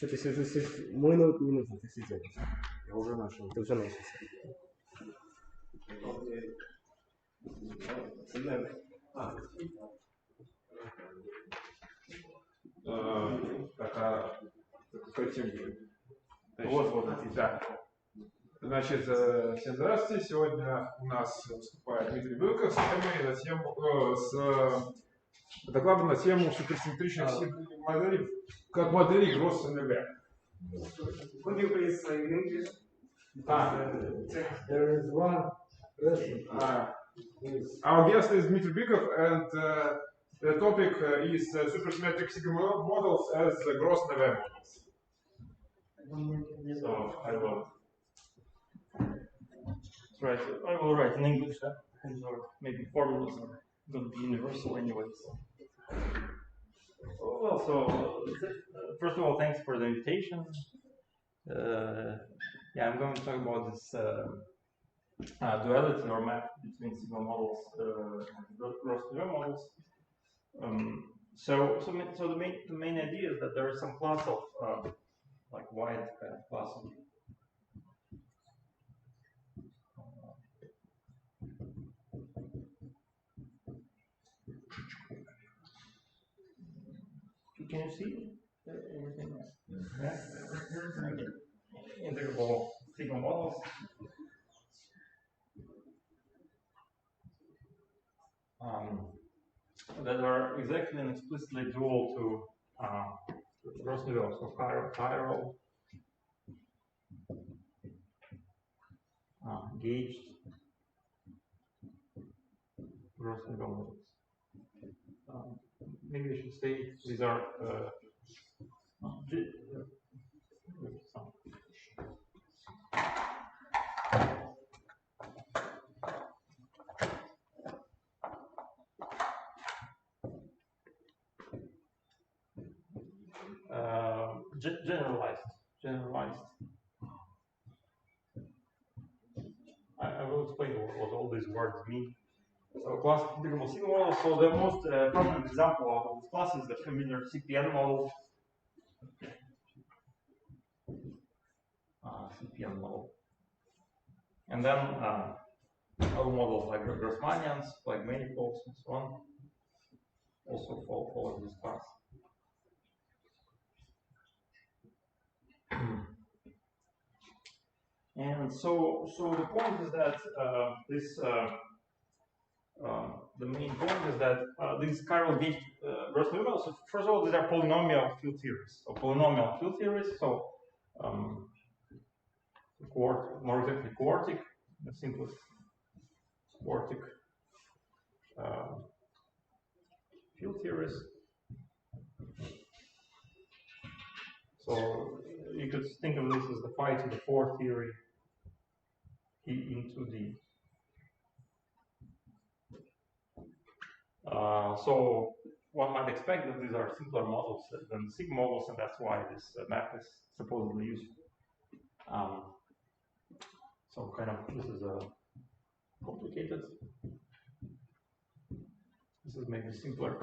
Что-то сижу, минут ты сидел. Я уже нашел. Ты уже начался. Вот, да. Значит, всем здравствуйте. Сегодня у нас выступает D.V.Bykov с темой на тему, с докладом на тему суперсимметричных моделей, как модели Гросса-Неве. Could you please say in English? There is one person. Our guest is D.V.Bykov, and the topic is supersymmetric sigma models as Gross-Neveu models. So I will try to. I will write in English, or maybe formulas are going to be universal anyway. So first of all, thanks for the invitation. Yeah, I'm going to talk about this duality or map between sigma models and Gross-Neveu models. So the main idea is that there is some class of like wide kind of class of can you see everything? Yeah. Integrable sigma models. That are exactly and explicitly dual to Gross-Neveu, so chiral, gauged Gross-Neveu models. Maybe I should say these are generalized. I will explain what all these words mean. So class of integrable sigma models. So the most prominent example of this class is the familiar CPN model. CPN model. And then other models like Grassmannians, like manifolds, and so on, also follow this class. And so the point is that the main point is that these chiral gauged Gross-Neveu models. So first of all, these are polynomial field theories. So polynomial field theories. So more exactly quartic, the simplest quartic field theories. So you could think of this as the phi to the 4 theory E into D. So one might expect that these are simpler models than sigma models, and that's why this map is supposedly useful. So kind of this is complicated. This is maybe simpler.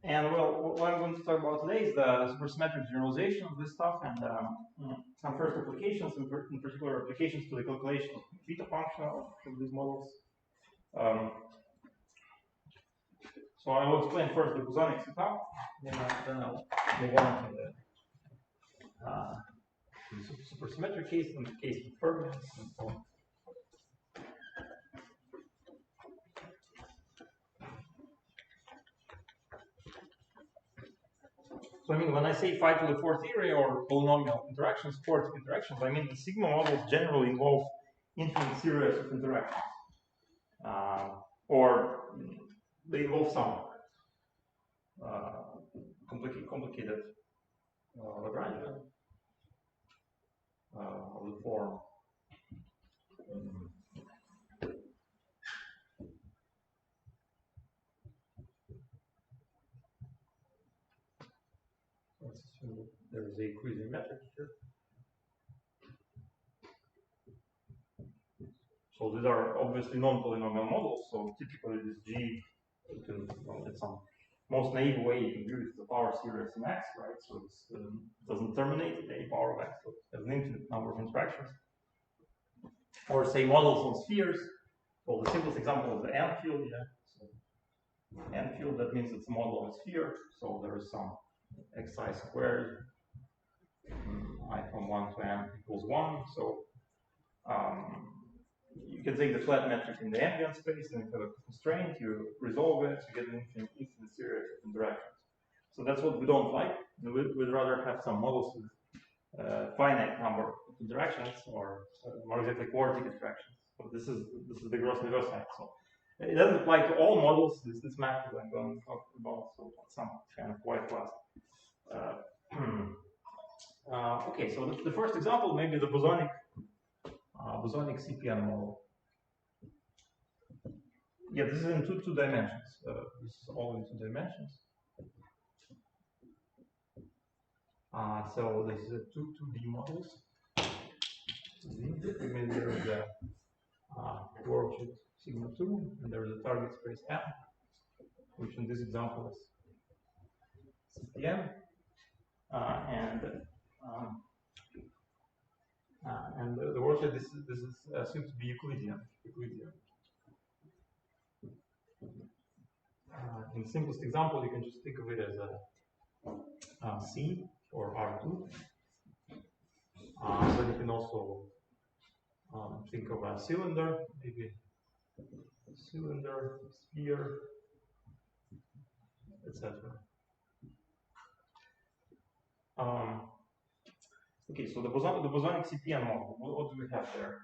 And well, what I'm going to talk about today is the supersymmetric generalization of this stuff and some first applications, in particular applications to the calculation of beta function of these models. So I will explain first the bosonic setup, then I'll move on to the supersymmetric case and the case with fermions and so on. So I mean, when I say phi to the 4 theory or polynomial interactions, quartic interactions, I mean the sigma models generally involve infinite series of interactions, or they involve some complicated Lagrangian of the form. Let's assume that there is a quasi-metric here. So these are obviously non-polynomial models. So typically this G, you can get some most naive way you can do it is the power series in x, right? So this doesn't terminate at a power of x, so it has an infinite number of interactions. Or say models on spheres. Well, the simplest example is the n field, yeah. So n field, that means it's a model of a sphere, so there is some xi squared, I from 1 to n equals 1, so you can take the flat metric in the ambient space, and if you have a constraint, you resolve it, you get an infinite series of interactions. So that's what we don't like. We'd rather have some models with finite number of interactions, or more exactly quartic interactions. So this is the Gross-Neveu side. So it doesn't apply to all models. This map that I'm going to talk about, so some kind of white class. Okay, so the first example, maybe the bosonic CPN model. Yeah, this is in two dimensions. This is all in 2 dimensions. So this is a 2D models. Maybe there is a worldsheet sigma 2, and there is a target space M, which in this example is CPN, and the worldsheet this is assumed to be Euclidean. In the simplest example, you can just think of it as a C or R2. Then you can also think of a cylinder, maybe cylinder, sphere, etc. Okay, so the bosonic CPN model, what do we have there?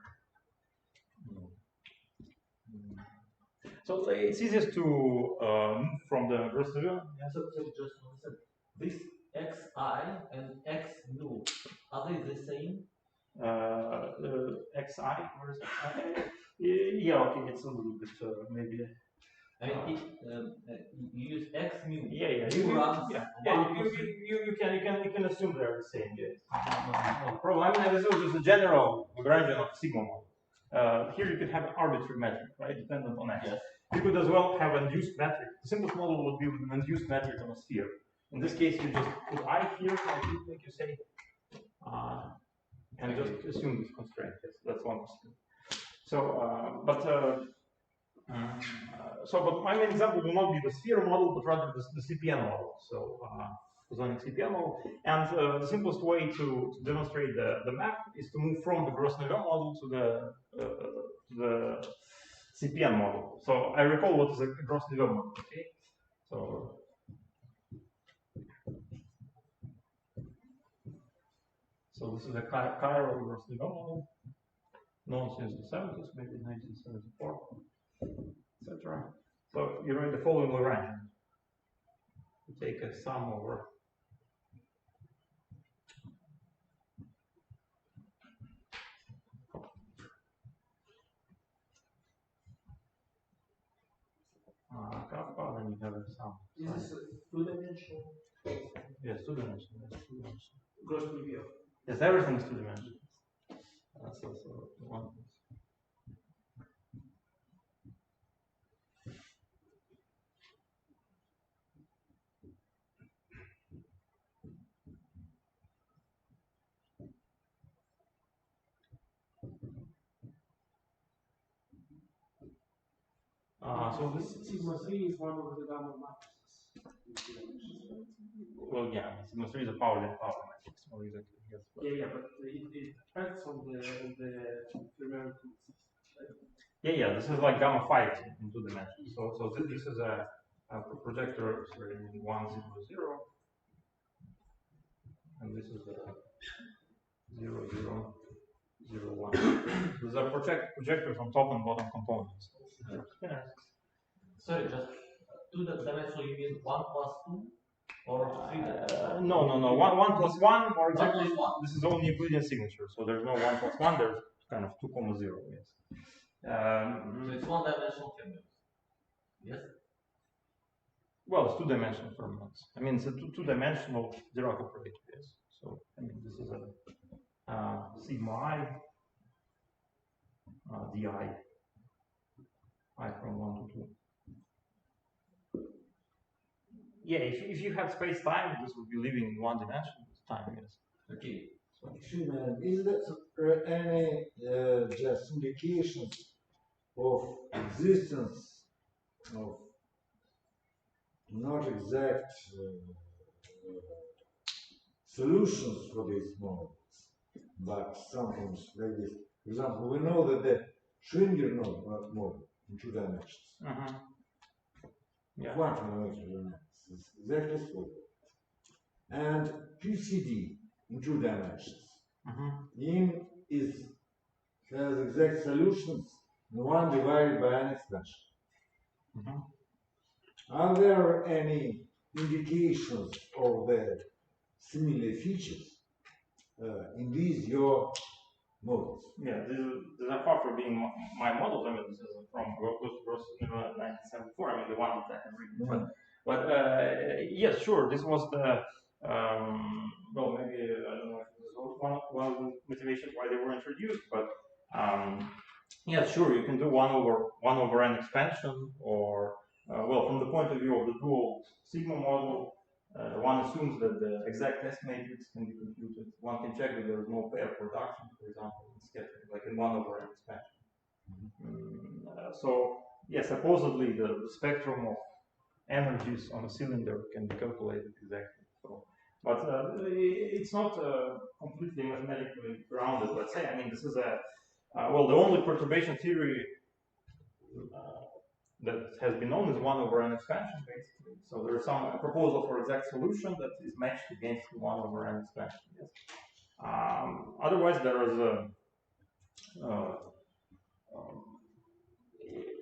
So it's easiest to move from the Gross-Neveu. Yeah, so just one second. This xi and x nu, are they the same? Xi, where is xi? Yeah, okay, it's a little bit maybe. I mean, you use x mu. Yeah. You can assume they're the same. Yes. No problem. I mean, this is just a general Lagrangian of sigma model. Here you could have an arbitrary metric, right, dependent on x. Yes. You could as well have an induced metric. The simplest model would be with an induced metric on a sphere. In this case, you just put I here, like you say, and just assume this constraint. Yes, that's one constraint. So, but my main example will not be the sphere model, but rather the CPN model. So, bosonic CPN model. And the simplest way to demonstrate the map is to move from the Gross-Neveu model to the CPN model. So I recall what is a Gross-Neveu model. Okay, so this is a chiral Gross-Neveu model, known since the 70s, maybe 1974, etc. So you write the following Lagrangian. You take a sum over kappa, and you have a sum. Is this 2-dimensional? Yes, 2-dimensional. Yes, 2-dimensional. Gross-Neveu. Yes, everything is 2-dimensional. So one. So this sigma 3 is one of the gamma matrices. Well, yeah, sigma 3 is a power matrix. More exactly, yes. Yeah, but it affects on the fermionary consist, right? Yeah. This is like gamma 5 in 2 dimensions. So this is a projector, sorry, 1, 0, 0, and this is a 0, 0, 0, 1. These are projectors on top and bottom components. Sorry, just 2 dimensional, you mean 1 plus 2 or 3 dimensional? No. 1 plus 1, or exactly, 1 plus 1. this is only Euclidean signature, so there's no 1 plus 1, there's kind of 2, 0, yes. So it's 1 dimensional fermions. Yes? Well, it's 2-dimensional fermions. I mean, it's a 2-dimensional Dirac operator, yes. So, I mean, this is a sigma I, di, I from 1 to 2. yeah, if you have space-time, this would be living in one dimension with time, yes. Okay. Excuse me, is there any just indications of existence of not exact solutions for these models, but something like this? For example, we know that the Schwinger model in 2 dimensions, Yeah. quantum dimension is exactly so, and QCD in 2 dimensions. In has exact solutions, one divided by an expansion. Are there any indications of the similar features in these your models? Yeah, these are far from being my models. I mean, this is from Gross-Neveu 1974. I mean, the one that I have written. But yes, sure. This was the well, maybe I don't know if this was one of the motivations why they were introduced. But yeah, sure, you can do 1 over n expansion, or well, from the point of view of the dual sigma model, one assumes that the exact S matrix can be computed. One can check that there is no pair production, for example, in scattering, like in 1 over n expansion. So, yeah, supposedly the spectrum of energies on a cylinder can be calculated exactly. So, but it's not completely mathematically grounded, let's say. I mean, this is a, well, the only perturbation theory that has been known is 1 over n expansion, basically. So there's some proposal for exact solution that is matched against the 1 over n expansion. Yes. Otherwise, there is a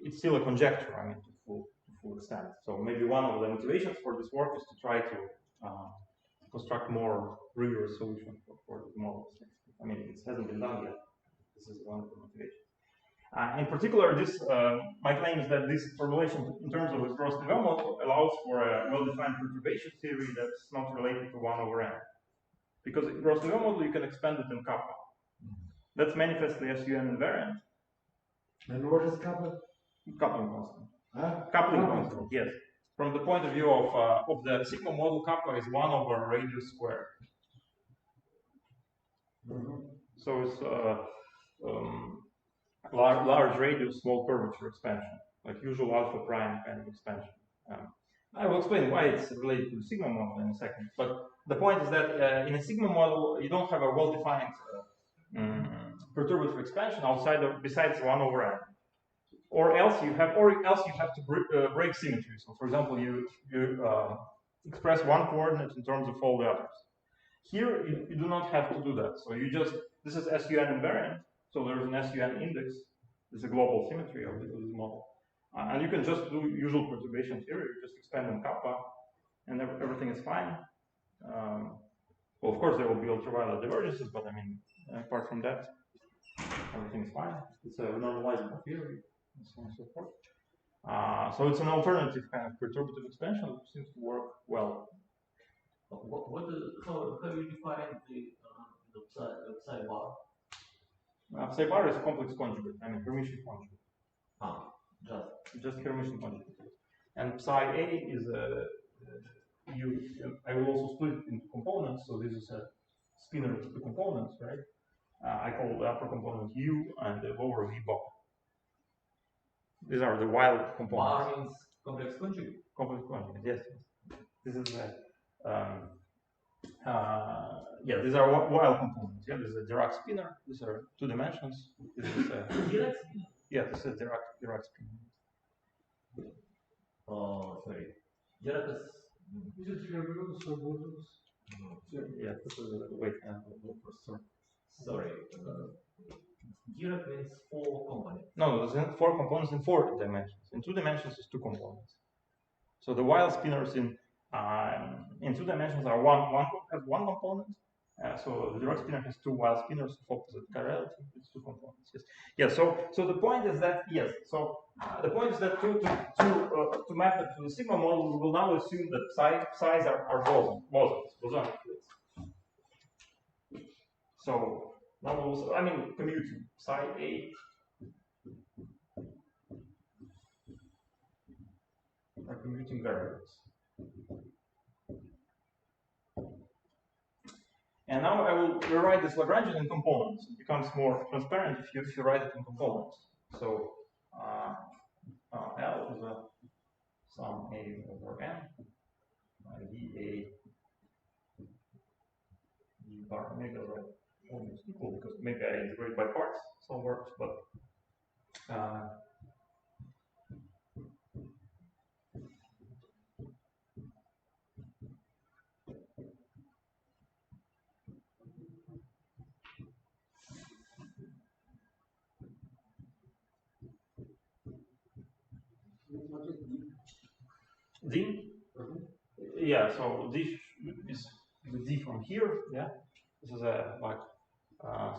it's still a conjecture. I mean, to full extent. So maybe one of the motivations for this work is to try to construct more rigorous solution for the models. I mean, it hasn't been done yet. This is one of the motivations. In particular, this my claim is that this formulation, in terms of the Gross-Neveu model, allows for a well-defined perturbation theory that's not related to 1 over n. Because in Gross-Neveu model, you can expand it in kappa. That's manifestly SUN invariant. And what is kappa? Coupling constant. Huh? Coupling constant, yes. From the point of view of the sigma model, kappa is 1 over radius squared. So it's large radius, small curvature expansion, like usual alpha prime kind of expansion. I will explain why it's related to the sigma model in a second. But the point is that in a sigma model, you don't have a well-defined perturbative expansion outside of besides 1 over n. Or else you have to break symmetry. So, for example, you express one coordinate in terms of all the others. Here, you do not have to do that. So you just, this is SUN invariant. So there's an SUN index. There's a global symmetry of this model. And you can just do usual perturbation theory. You just expand on kappa, and everything is fine. Well, of course, there will be ultraviolet divergences, but I mean, apart from that, everything is fine. It's a normalizable theory, and so on and so forth. So it's an alternative kind of perturbative expansion which seems to work well. How you define the psi bar? Psi bar is a complex conjugate, I mean Hermitian conjugate. Just Hermitian conjugate. And psi A is I will also split it into components, so this is a spinner of the components, right? I call the upper component U and the lower V bar. These are the wild components. Bar means complex conjugate? Complex conjugate, yes. This is yeah, these are wild components. Yeah, this is a Dirac spinner. These are 2 dimensions. This is a Dirac spinner? Yeah, this is a Dirac spinner. Oh, sorry. Dirac is. Yeah, this is wait. Sorry. Dirac means 4 components. No, there's 4 components in 4 dimensions. In 2 dimensions, is 2 components. So the wild spinners in 2 dimensions are has one component. So the Dirac spinner has 2 wild spinners of opposite chirality. It's 2 components. Yes. Yeah. So the point is that yes. So the point is that to map it to the sigma model, we will now assume that psi's are bosonic. So now we'll, I mean, commuting psi A are commuting variables. And now I will rewrite this Lagrangian in components. It becomes more transparent if you write it in components. So L is a sum A over N, VA, D bar, maybe I'll write almost equal because maybe I integrate by parts, so it works, but D? Yeah, so D is the D from here, yeah? This is a, like,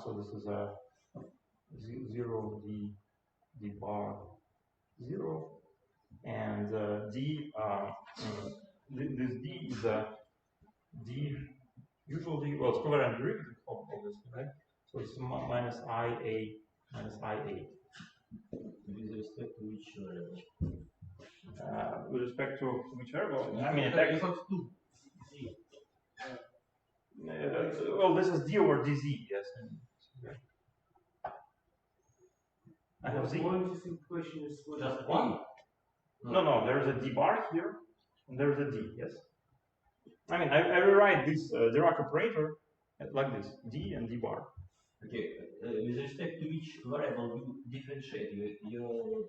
so this is a 0, D bar 0, and D, this D is a D, usual D, well, it's covariant derivative, obviously, right? So it's minus IA, minus IA. With respect to which variable? With respect to which variable? I mean, you have two. Well, this is D over dz, yes. I have Z. One interesting question is what Just is one? No, there is a D bar here, and there is a D, yes. I mean, I rewrite this Dirac operator like this, D and D bar. Okay, with respect to which variable you differentiate your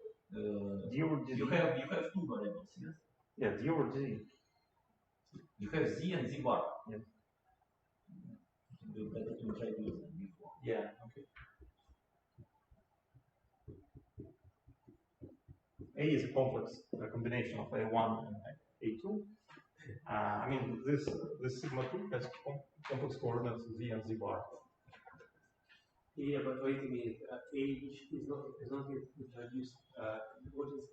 D over dz. you have two variables, yes? Yeah, D over dz. You have Z and Z bar. Yes. You better to try to use them before. Yeah, okay. A is a complex combination of A1 and A2. I mean, this sigma 2 has complex coordinates Z and Z bar. Yeah, but wait a minute. A is not introduced. What is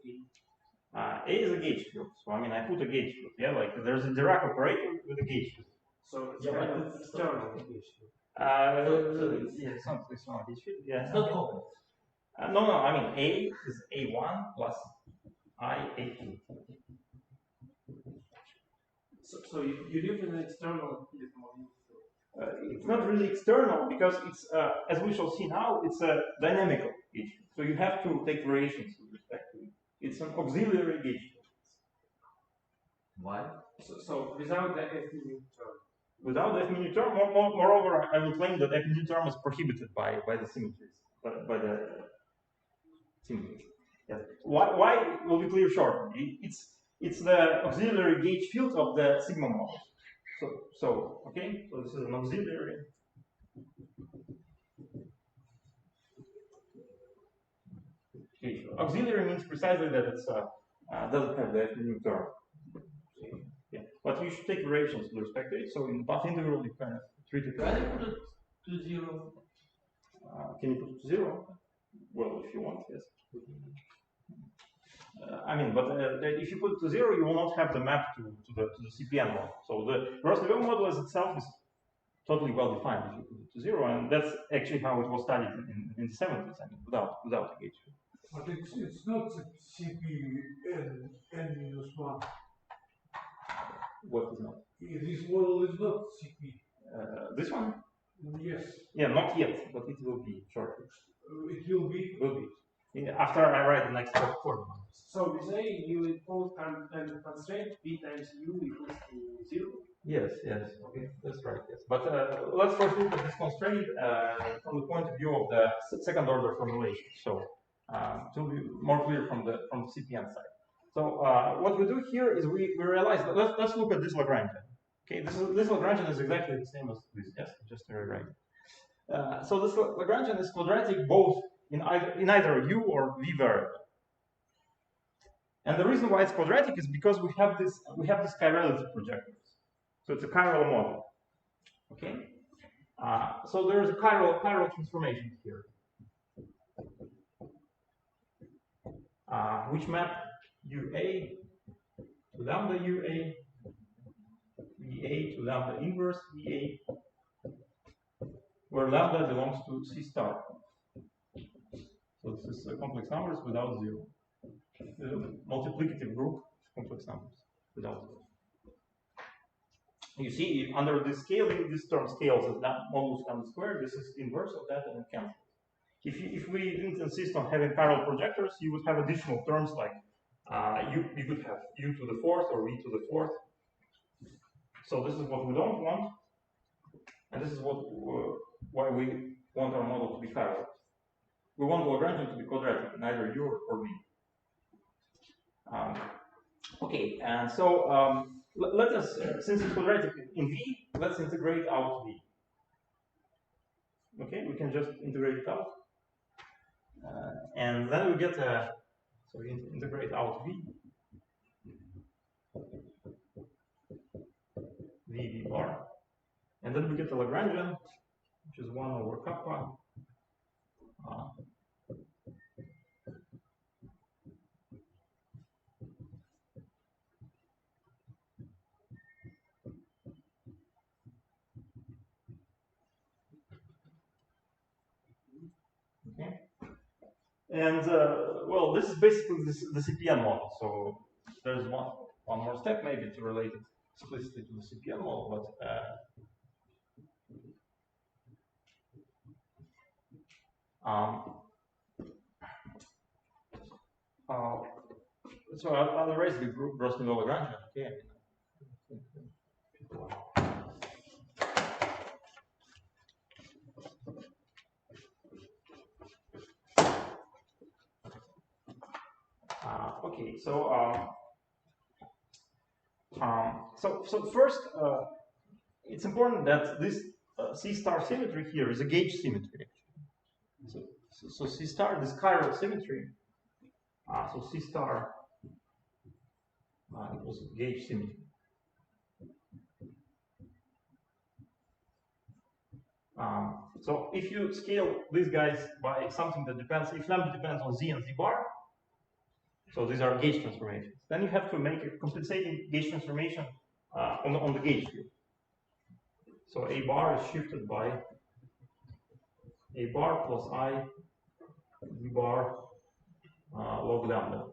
A? A is a gauge field. So I mean, I put a gauge field. Yeah, like there's a Dirac operator with a gauge field. So it's Yeah, kind but of it's external. Yeah, it's not a gauge field. Yeah. It's not complex. No, I mean, A is A1 plus I A2. So you live in an external field model. It's not really external because it's, as we shall see now, it's a dynamical gauge field. So you have to take variations with respect to it. It's an auxiliary gauge field. Why? So without the F-mu term. Without the F-mu term, moreover, I will claim that F-mu term is prohibited by the symmetries, by the symmetries. Yes. Why will be clear shortly. It's the auxiliary gauge field of the sigma model. So okay, so this is an auxiliary. Auxiliary means precisely that it's doesn't have the F-mu term. Yeah, but you should take variations with respect to it. So in the path integral, you kind of treat it. Can I put it to 0? Can you put it to 0? Well, if you want, yes. I mean, but if you put it to 0, you will not have the map to the CPN model. So the Gross-Neveu model as itself is totally well defined if you put it to 0, and that's actually how it was studied in the 70s. I mean, without the gauge field. But it's not CP n-1. What is not? This model is not CP. This one? Yes. Yeah, not yet, but it will be shortly. It will be. Will be. After I write the next formula. So we say you impose and constraint b times u equals to 0. Yes, okay, that's right. Yes, but let's first look at this constraint from the point of view of the second order formulation. So to be more clear from the CPN side. So what we do here is we realize that let's look at this Lagrangian. Okay, this Lagrangian is exactly the same as this. Yes, just to rewrite it. So this Lagrangian is quadratic both in either u or v variable. And the reason why it's quadratic is because we have this chirality projectors. So it's a chiral model. Okay. So there is a chiral transformation here, which map UA to lambda UA, VA to lambda inverse VA, where lambda belongs to C star. So this is complex numbers without 0. The multiplicative group of complex numbers without 0. you see under this scaling, this term scales as that modulus m squared. This is inverse of that, and it cancels. If we didn't insist on having parallel projectors, you would have additional terms like you could have u to the fourth or v to the fourth. So this is what we don't want, and this is what why we want our model to be parallel. We want Lagrangian to be quadratic, neither u or v. Okay, and so let us, since it's quadratic in v, let's integrate out v. Okay, we can just integrate it out. And then we get a, so we integrate out v, v bar. And then we get the Lagrangian, which is 1 over kappa. Okay. And well, this is basically the CPN model. So there's one more step maybe to relate it explicitly to the CPN model, but so I'll erase the Gross-Neveu Lagrangian. Okay. Okay, so first, it's important that this C star symmetry here is a gauge symmetry. So C star, this chiral symmetry. So C star equals gauge symmetry. So if you scale these guys by something that depends, if lambda depends on z and z bar, so these are gauge transformations, then you have to make a compensating gauge transformation on the gauge field. So a bar is shifted by a bar plus I v bar log lambda.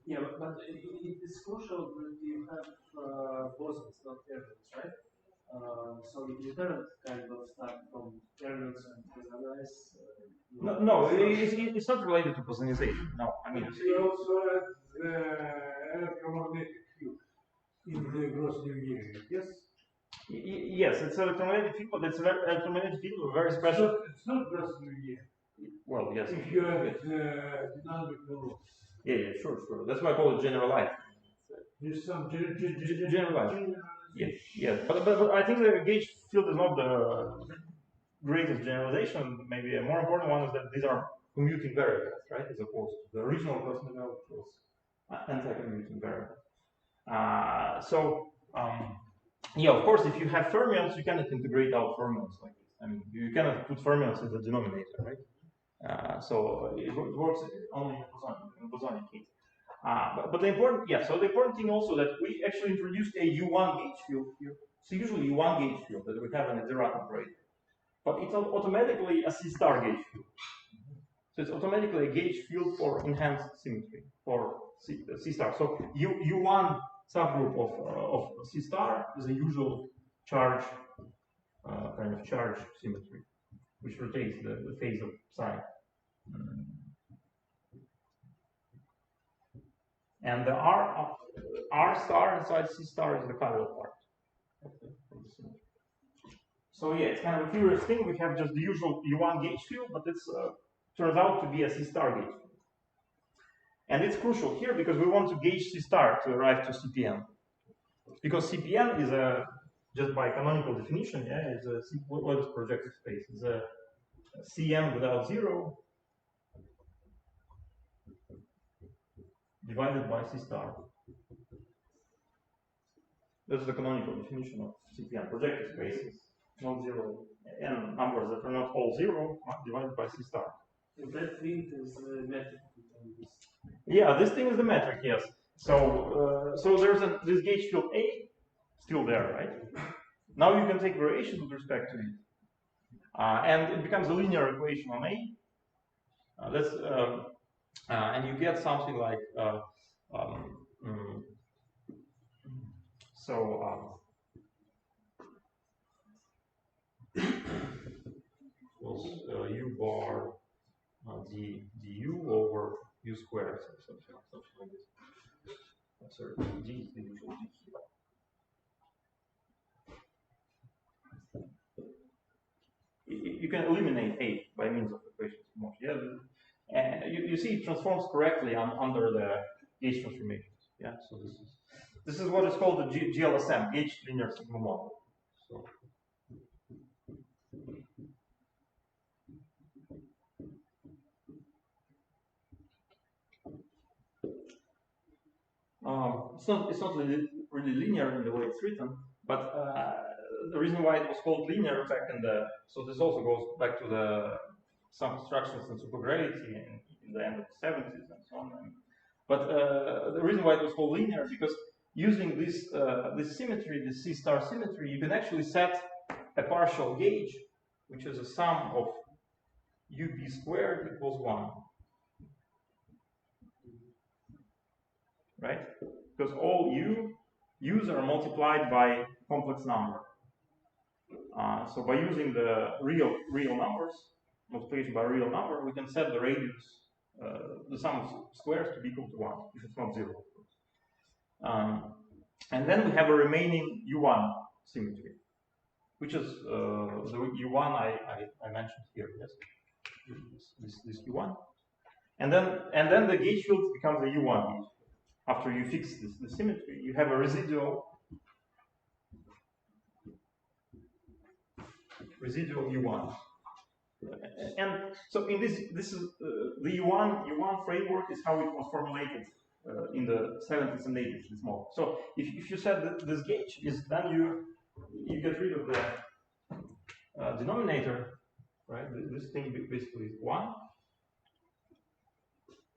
Yeah, but it is crucial that you have bosons, not terminals, right? So you cannot kind of start from terminals and bosonize. No, it's not related to bosonization. No, I mean. You also have the electromagnetic field in the Gross-Neveu, yes? Yes, it's an electromagnetic field, but it's an electromagnetic field of very special. It's not Gross-Neveu. Well, yes. If you have dynamic rules. Yeah, sure. That's why I call it generalized. There's some generalized. Yes. But I think the gauge field is not the greatest generalization. Maybe a more important one is that these are commuting variables, right? As opposed to the original Gross-Neveu, which was anti-commuting variable. Yeah, of course, if you have fermions, you cannot integrate out fermions like this. I mean, you cannot put fermions in the denominator, right? So it works only in the bosonic case. But the important, so the important thing also that we actually introduced a U1 gauge field here. So usually U1 gauge field that we have in a Dirac operator, but it's automatically a C star gauge field. So it's automatically a gauge field for enhanced symmetry for C star. So U1 subgroup of C star is a usual charge kind of charge symmetry, which rotates the phase of psi. And the R star inside C star is the chiral part. So yeah, it's kind of a curious thing. We have just the usual U1 gauge field, but it's turns out to be a C star gauge field. And it's crucial here because we want to gauge C star to arrive to CPN. Because CPN is just by canonical definition, is a what is projective space? It's a CM without zero divided by C star. That's the canonical definition of CPN. Projective spaces, not zero, n numbers that are not all zero divided by C star. And that thing is the metric. Yeah, this thing is the metric, yes. So there's this gauge field A still there, right? Now you can take variations with respect to it. And it becomes a linear equation on A. And you get something like So u bar du over u squared, something like this. Sorry, d is the usual d here. You can eliminate a by means of equations of motion. Yeah, you see it transforms correctly under the gauge transformations. Yeah, so this is what is called the GLSM, gauge linear sigma model. So. It's not really linear in the way it's written, but the reason why it was called linear back in the, so this also goes back to some constructions in supergravity in the end of the 70s and so on. But the reason why it was called linear is because using this symmetry, the C star symmetry, you can actually set a partial gauge, which is a sum of ub squared equals 1. Right? Because all u's are multiplied by complex number. So by using the real numbers, multiplication by a real number, we can set the radius, the sum of squares to be equal to 1, if it's not 0, of course. And then we have a remaining U1 symmetry, which is the U1 I mentioned here, yes? This U1. And then the gauge field becomes a U1 gauge. After you fix the symmetry, you have a residual U1. And so in this is the U1 framework is how it was formulated in the 70s and 80s, this model. So if you set this gauge, then you get rid of the denominator, right? This thing basically is 1.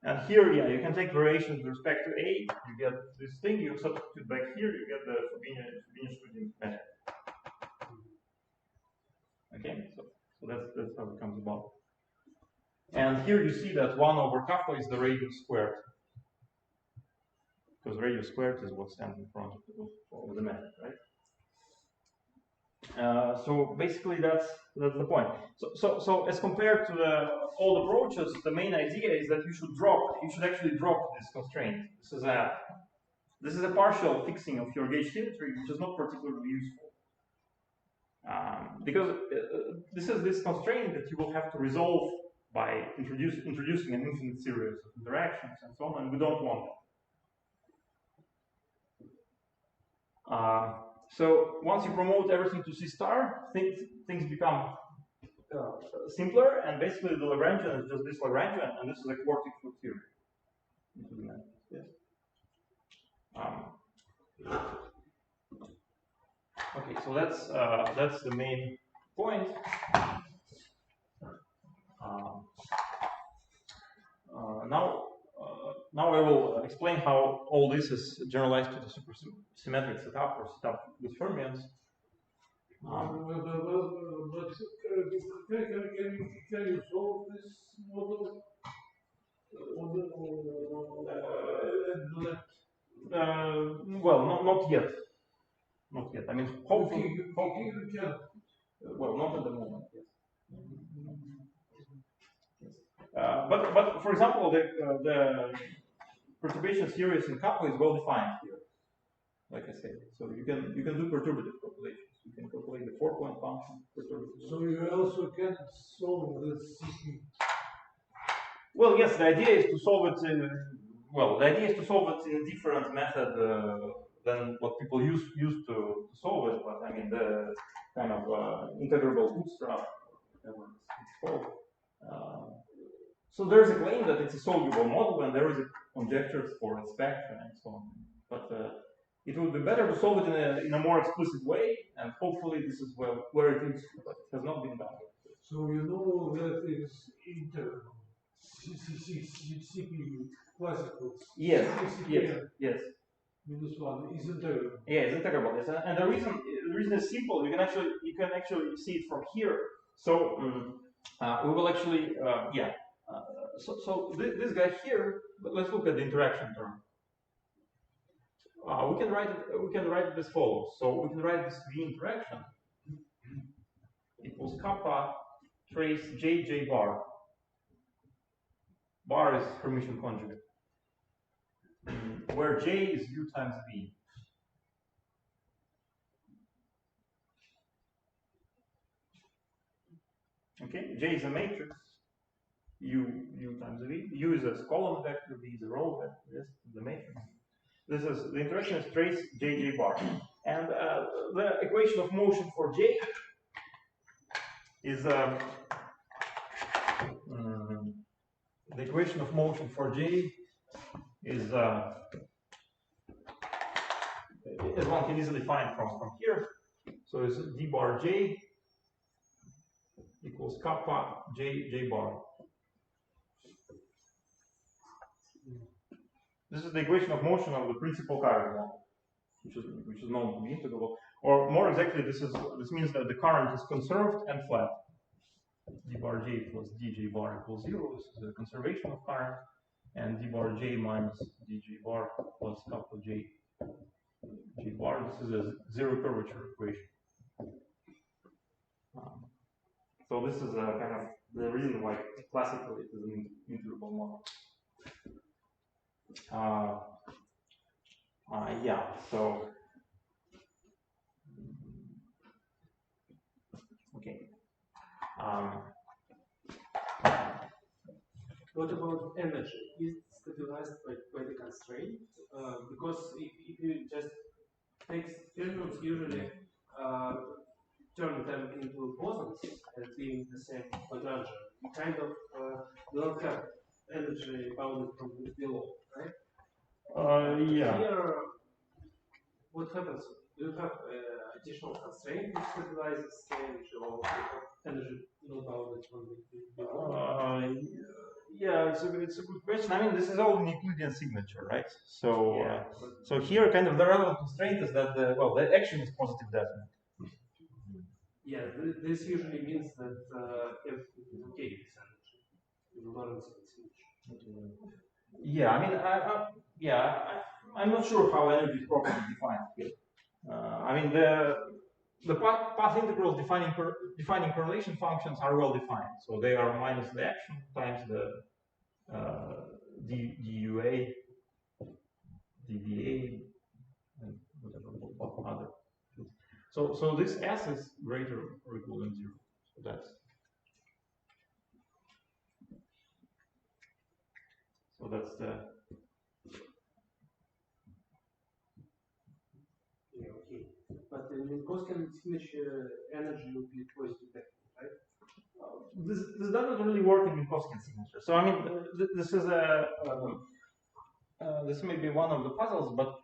And here, yeah, you can take variations with respect to A, you get this thing, you substitute back here, you get the Fabinian-Student method. Okay, so that's how it comes about. And here you see that 1 over kappa is the radius squared. Because radius squared is what stands in front of the method, right? So basically that's the point. So as compared to old approaches, the main idea is that you should actually drop this constraint. This is a partial fixing of your gauge symmetry, which is not particularly useful. Because this is this constraint that you will have to resolve by introducing an infinite series of interactions and so on, and we don't want that. So once you promote everything to C star, things become simpler, and basically the Lagrangian is just this Lagrangian, and this is a quartic foot theory. Yes. Okay, so that's the main point. Now I will explain how all this is generalized to the supersymmetric setup or setup with fermions. But can you solve this model? Well, not yet. Not yet. I mean, hopefully you can. Well, not at the moment. Yes. But for example, the perturbation series in kappa is well defined here, like I said. So you can do perturbative calculations. You can calculate the 4-point function perturbative. So you also can solve this. Well, yes. The idea is to solve it in a different method than what people used to solve it. But I mean the kind of integrable bootstrap, whatever it's called. So there's a claim that it's a soluble model, and there is conjectures for its spectra and so on. But it would be better to solve it in a more explicit way, and hopefully this is where it is, but it has not been done. So you know that it is integral. CPU classical. Yes. Minus 1 is integral. Yeah, it's integrable. Yes. And the reason is simple. You can actually see it from here. So we will actually So this guy here, but let's look at the interaction term. We can write it as follows. So we can write this V interaction equals kappa trace J bar. Bar is Hermitian conjugate, where J is U times V. Okay, J is a matrix. U times V. U is a column vector. V is a row vector. Yes, the matrix. This is the interaction is trace J bar, and the equation of motion for J is the equation of motion for J is as one can easily find from here. So it's d bar J equals kappa J bar. This is the equation of motion of the principal current model, which is known to be integrable. Or more exactly, this means that the current is conserved and flat. D bar J plus dJ bar equals 0. This is the conservation of current, and D bar J minus dJ bar plus kappa J bar. This is a zero curvature equation. So this is a kind of the reason why classically it is an integrable model. Yeah, so okay. What about energy? Is it stabilized by the constraint? Because if you just take fermions, usually turn them into bosons and leaving the same quadrature, you kind of don't have energy bounded from below, right? Yeah. Here, what happens? Do you have additional constraint which stabilizes the energy, or energy not bounded from below? Yeah, it's a good question. I mean, this is all in Euclidean signature, right? So, so here, kind of the relevant constraint is that the action is positive definite. Yeah, this usually means that everything is okay with energy in Lorentz signature. Yeah, I mean, I'm not sure how energy is properly defined here. I mean, the path integrals defining correlation functions are well defined. So they are minus the action times the DUA, DVA, and whatever other. So this S is greater or equal than 0. So that's the. Yeah, okay. But in Minkowskian signature, energy will be positive, right? This doesn't really work in Minkowskian signature. So I mean, this is this may be one of the puzzles, but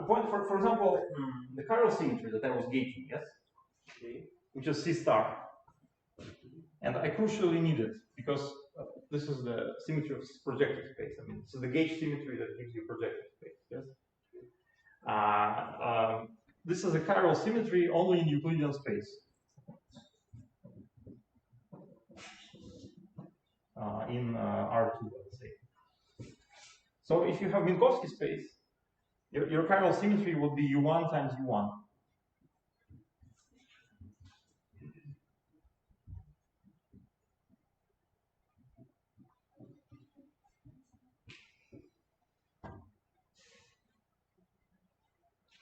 point for example, the chiral symmetry that I was gauging, yes, Okay. which is C star, and I crucially need it because this is the symmetry of projective space. I mean, this is the gauge symmetry that gives you projective space, yes. This is a chiral symmetry only in Euclidean space. In R2, let's say. So if you have Minkowski space, your chiral symmetry would be U1 times U1.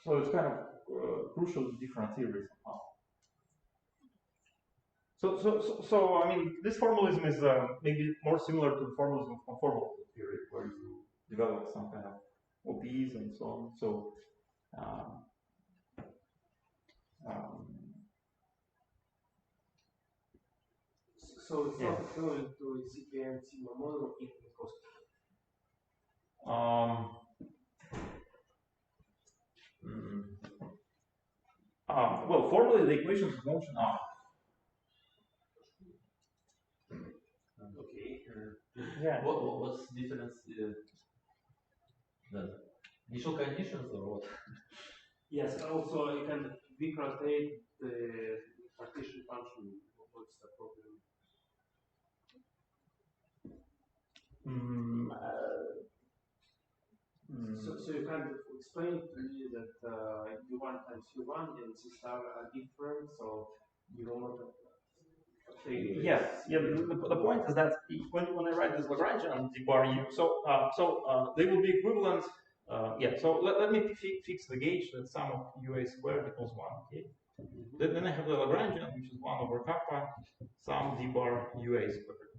So it's kind of crucial to different theories somehow. So I mean, this formalism is maybe more similar to the formalism of conformal theory, where you develop some kind of OPs and so on. So so it's not equivalent to CPN sigma model in Minkowski. Well, formally the equations of motion are. Okay. Yeah. What's the difference? The initial conditions or what? Yes, also you can weak rotate the partition function. What's the problem? So you kind of explain to me that u1 times u1 and c star are different, so you will not obtain. Yes. Yeah. The point is that when I write this Lagrangian d bar u, they will be equivalent. Yeah. So let me fix the gauge that sum of ua squared equals 1. Okay. Then I have the Lagrangian, which is 1 over kappa sum d bar ua squared.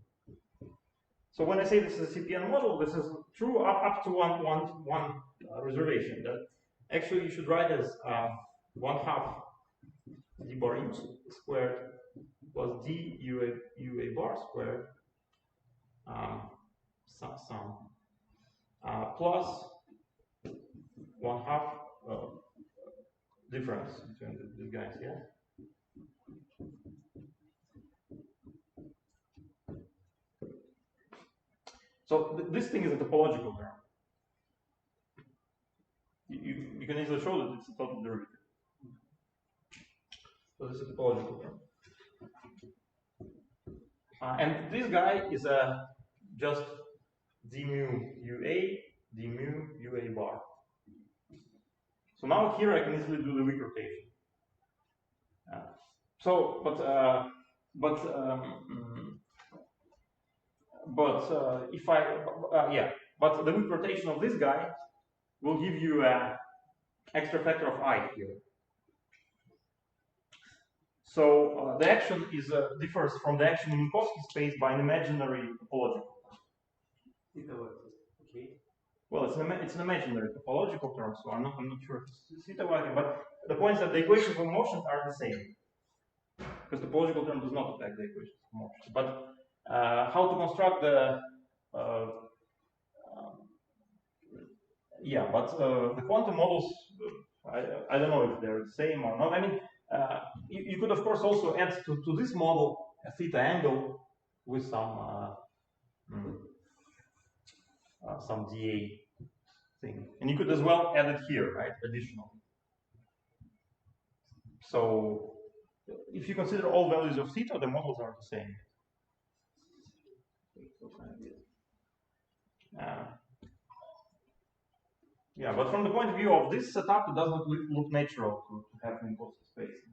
So when I say this is a CPN model, this is true up to one reservation. That actually you should write as 1/2 d bar u squared plus d ua bar squared sum plus 1/2 difference between these guys. Yeah. So this thing is a topological term. You can easily show that it's a total derivative. So this is a topological term. And this guy is just d mu ua, d mu ua bar. So now here I can easily do the weak rotation. But the weak rotation of this guy will give you an extra factor of I here. So the action differs from the action in Minkowski space by an imaginary topological term. Okay. Well, it's an imaginary topological term, so I'm not sure if it's theta value, but the point is that the equations of motion are the same, because the topological term does not affect the equations of motion. But how to construct the the quantum models, I don't know if they're the same or not. I mean, you could of course also add to this model a theta angle with some dA thing, and you could as well add it here, right? Additionally. So if you consider all values of theta, the models are the same. Yeah, but from the point of view of this setup, it does not look natural to have Minkowski space.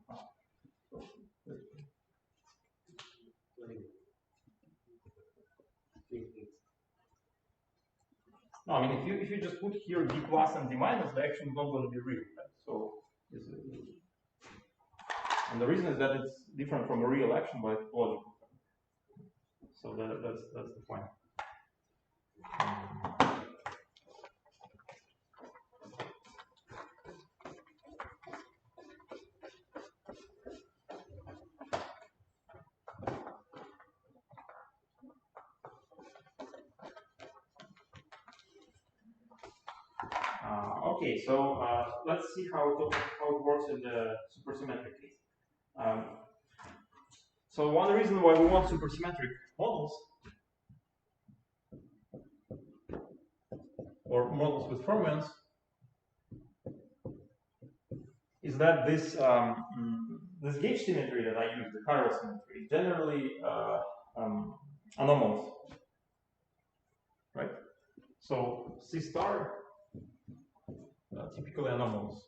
No, I mean, if you just put here d plus and d minus, the action is not going to be real. Right? So, and the reason is that it's different from a real action by topological. So that's the point. Okay, so let's see how it works in the supersymmetric case. So one reason why we want supersymmetric models, or models with fermions, is that this gauge symmetry that I use, the chiral symmetry, is generally anomalous, right? So C star typically anomalous.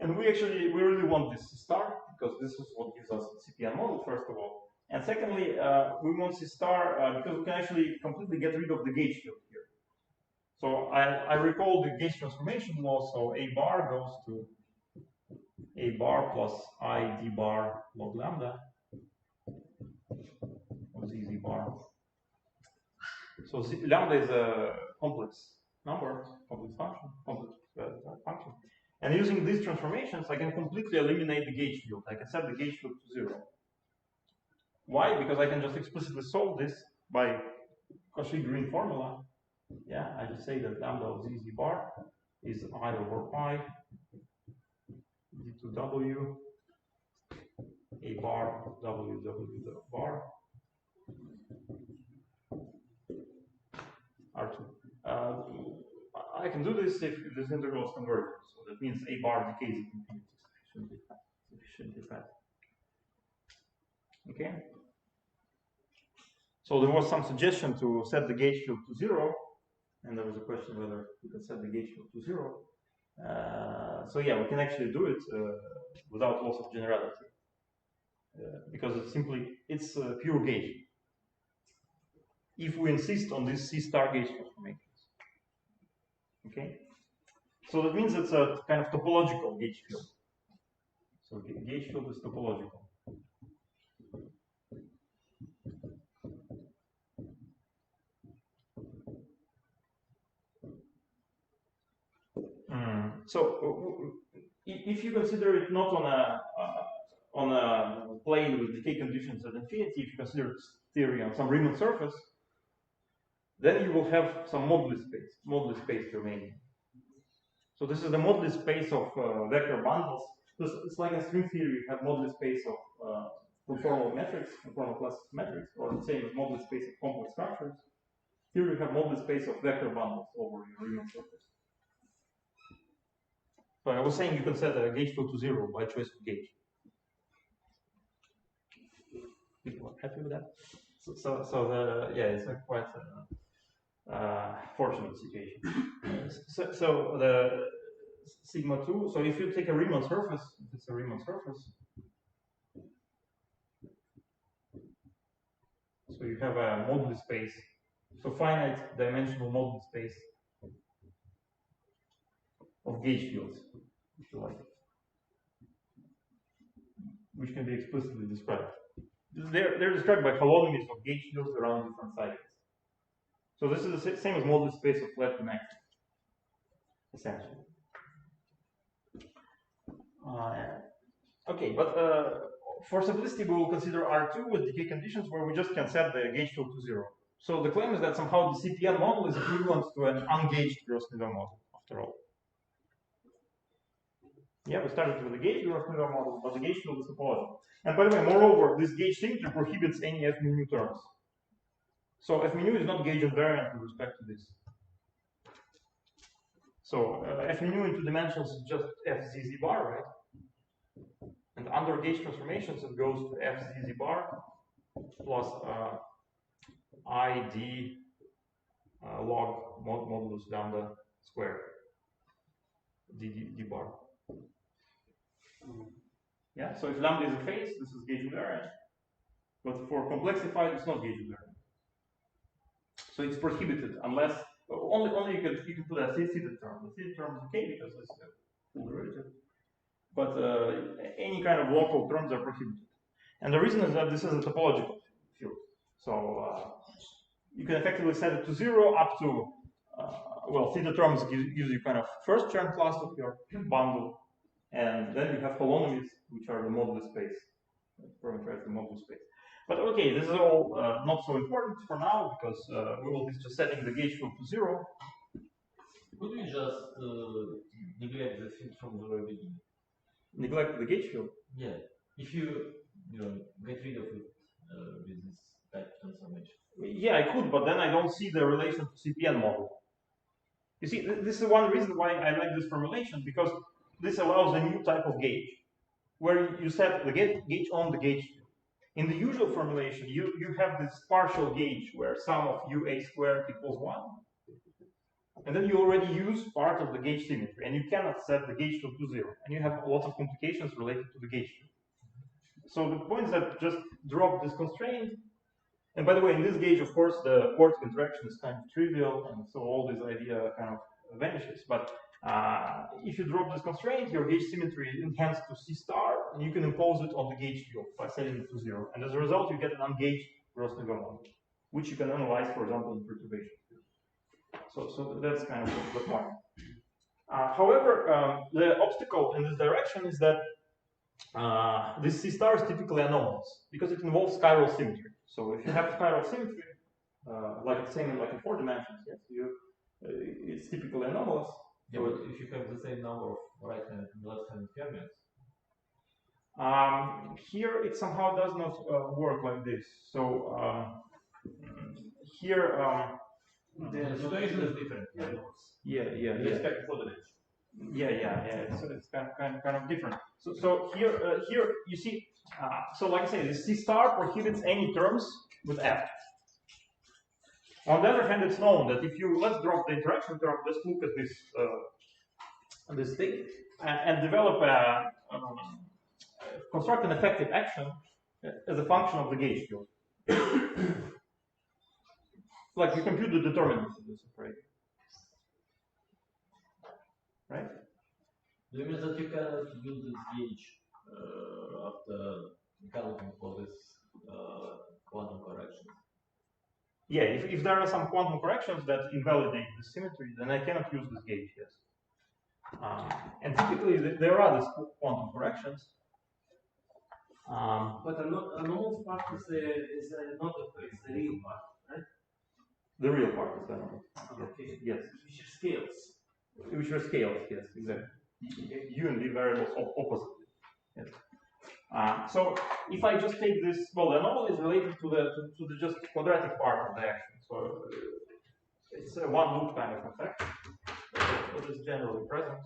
And we really want this C star because this is what gives us the CPN model, first of all. And secondly, we want C star because we can actually completely get rid of the gauge field here. So I recall the gauge transformation law, so A bar goes to A bar plus I d bar log lambda. Z bar. So lambda is a complex number, complex function, And using these transformations, I can completely eliminate the gauge field. I can set the gauge field to 0. Why? Because I can just explicitly solve this by Cauchy-Green formula. Yeah, I just say that lambda of z bar is I over pi d2w a bar w bar R2. I can do this if this integral is convergent. So that means a bar decays at infinity sufficiently fast. Okay. So there was some suggestion to set the gauge field to 0, and there was a question whether we could set the gauge field to 0. So yeah, we can actually do it without loss of generality, because it's pure gauge. If we insist on this C star gauge transformations, okay. So that means it's a kind of topological gauge field. So gauge field is topological. So if you consider it not on a plane with decay conditions at infinity, if you consider this theory on some Riemann surface, then you will have some moduli space remaining. So this is the moduli space of vector bundles. It's like a string theory. You have moduli space of conformal metrics, conformal classes of metrics, or the same as moduli space of complex structures. Here you have moduli space of vector bundles over your Riemann surface. So I was saying you can set a gauge field to 0 by choice of gauge. People are happy with that. Yeah, it's a quite fortunate situation. So the sigma 2. So if you take a Riemann surface, if it's a Riemann surface, so you have a moduli space, so finite dimensional moduli space of gauge fields, if you like, which can be explicitly described. They're described by holonomies of gauge fields around different cycles. So this is the same as moduli space of flat connections, essentially. Okay, but for simplicity, we will consider R2 with decay conditions where we just can set the gauge field to 0. So the claim is that somehow the CPN model is equivalent to an ungauged Gross-Neveu model, after all. Yeah, we started with the gauge Gross-Neveu model, but the gauge field is topological. And by the way, moreover, this gauge symmetry prohibits any F mu terms. So F mu is not gauge invariant with respect to this. So F mu in 2 dimensions is just F z z bar, right? And under gauge transformations, it goes to F z z bar plus I d log modulus lambda squared d bar. Yeah, so if lambda is a phase, this is gauge invariant. But for complexified, it's not gauge invariant. So it's prohibited unless only you can put a theta term. The theta term is okay because it's a full derivative. But any kind of local terms are prohibited. And the reason is that this is a topological field. So you can effectively set it to 0 up to well, theta terms gives you kind of first term class of your bundle, and then you have holonomies, which are the moduli space, parameterize the moduli space. But okay, this is all not so important for now because we will be just setting the gauge field to 0. Could we just neglect the field from the very beginning? Neglect the gauge field? Yeah. If you get rid of it with this type of transformation. Yeah, I could, but then I don't see the relation to CPN model. You see, this is one reason why I like this formulation, because this allows a new type of gauge, where you set the gauge on the gauge field. In the usual formulation, you have this partial gauge where sum of UA squared equals 1. And then you already use part of the gauge symmetry, and you cannot set the gauge field to 0. And you have lots of complications related to the gauge field. So the point is that just drop this constraint. And by the way, in this gauge, of course, the quartic interaction is kind of trivial, and so all this idea kind of vanishes. But if you drop this constraint, your gauge symmetry is enhanced to C star, and you can impose it on the gauge field by setting it to 0. And as a result, you get an ungauged Gross-Neveu model, which you can analyze, for example, in perturbation field. So that's kind of the point. However, the obstacle in this direction is that this C star is typically anomalous because it involves chiral symmetry. So if you have chiral symmetry, like the same like in 4 dimensions, yes, it's typically anomalous. Yeah, but if you have the same number of right-hand and left-hand fermions. Here it somehow does not work like this. So here the situation is different. Yeah. With respect to 4 dimensions. Yeah. So it's kind of different. So here you see. So like I say, the C star prohibits any terms with F. On the other hand, it's known that if you, let's drop the interaction term, just look at this thing and develop construct an effective action as a function of the gauge field. Like you compute the determinants of this operator. Right? Do you mean that you cannot use this gauge after accounting for this quantum corrections? Yeah, if there are some quantum corrections that invalidate the symmetry, then I cannot use this gauge, yes. And typically there are these quantum corrections. But a normal part is not it's the real part, right? The real part is the normal. Okay. Yes. Which is scales. Which are scales, yes, exactly. U and V variables oppositely. Yes. So if I just take this, well, the anomaly is related to the just quadratic part of the action. So it's a one loop kind of effect that is generally present.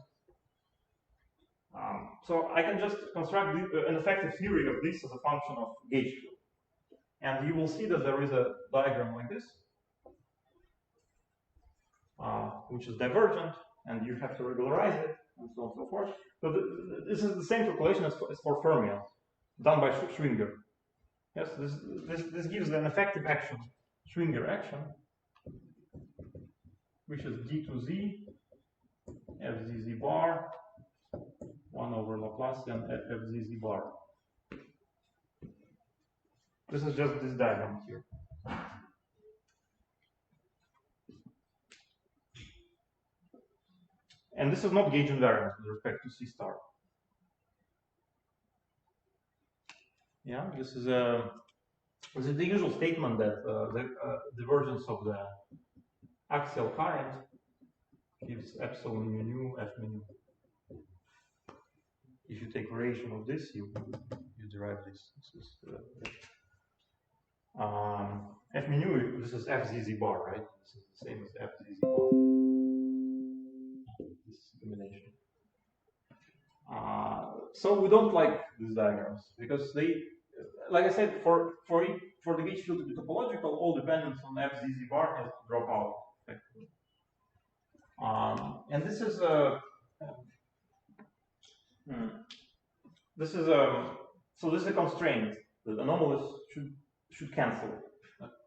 So I can just construct an effective theory of this as a function of gauge field. And you will see that there is a diagram like this, which is divergent, and you have to regularize it, and so on and so forth. So this is the same calculation as for fermions, done by Schwinger. Yes, this gives an effective action, Schwinger action, which is d to z, fzz bar, 1 over Laplacian fzz bar. This is just this diagram here. And this is not gauge invariant with respect to C star. Yeah, this is the usual statement that the divergence of the axial current gives epsilon mu f mu. If you take variation of this, you derive this. This is f mu. This is fzz bar, right? This is the same as fzz bar. This combination. So we don't like these diagrams because they, like I said, for the gauge field to be topological, all dependence on fzz bar has to drop out effectively. And this is a so this is a constraint that anomalies should cancel.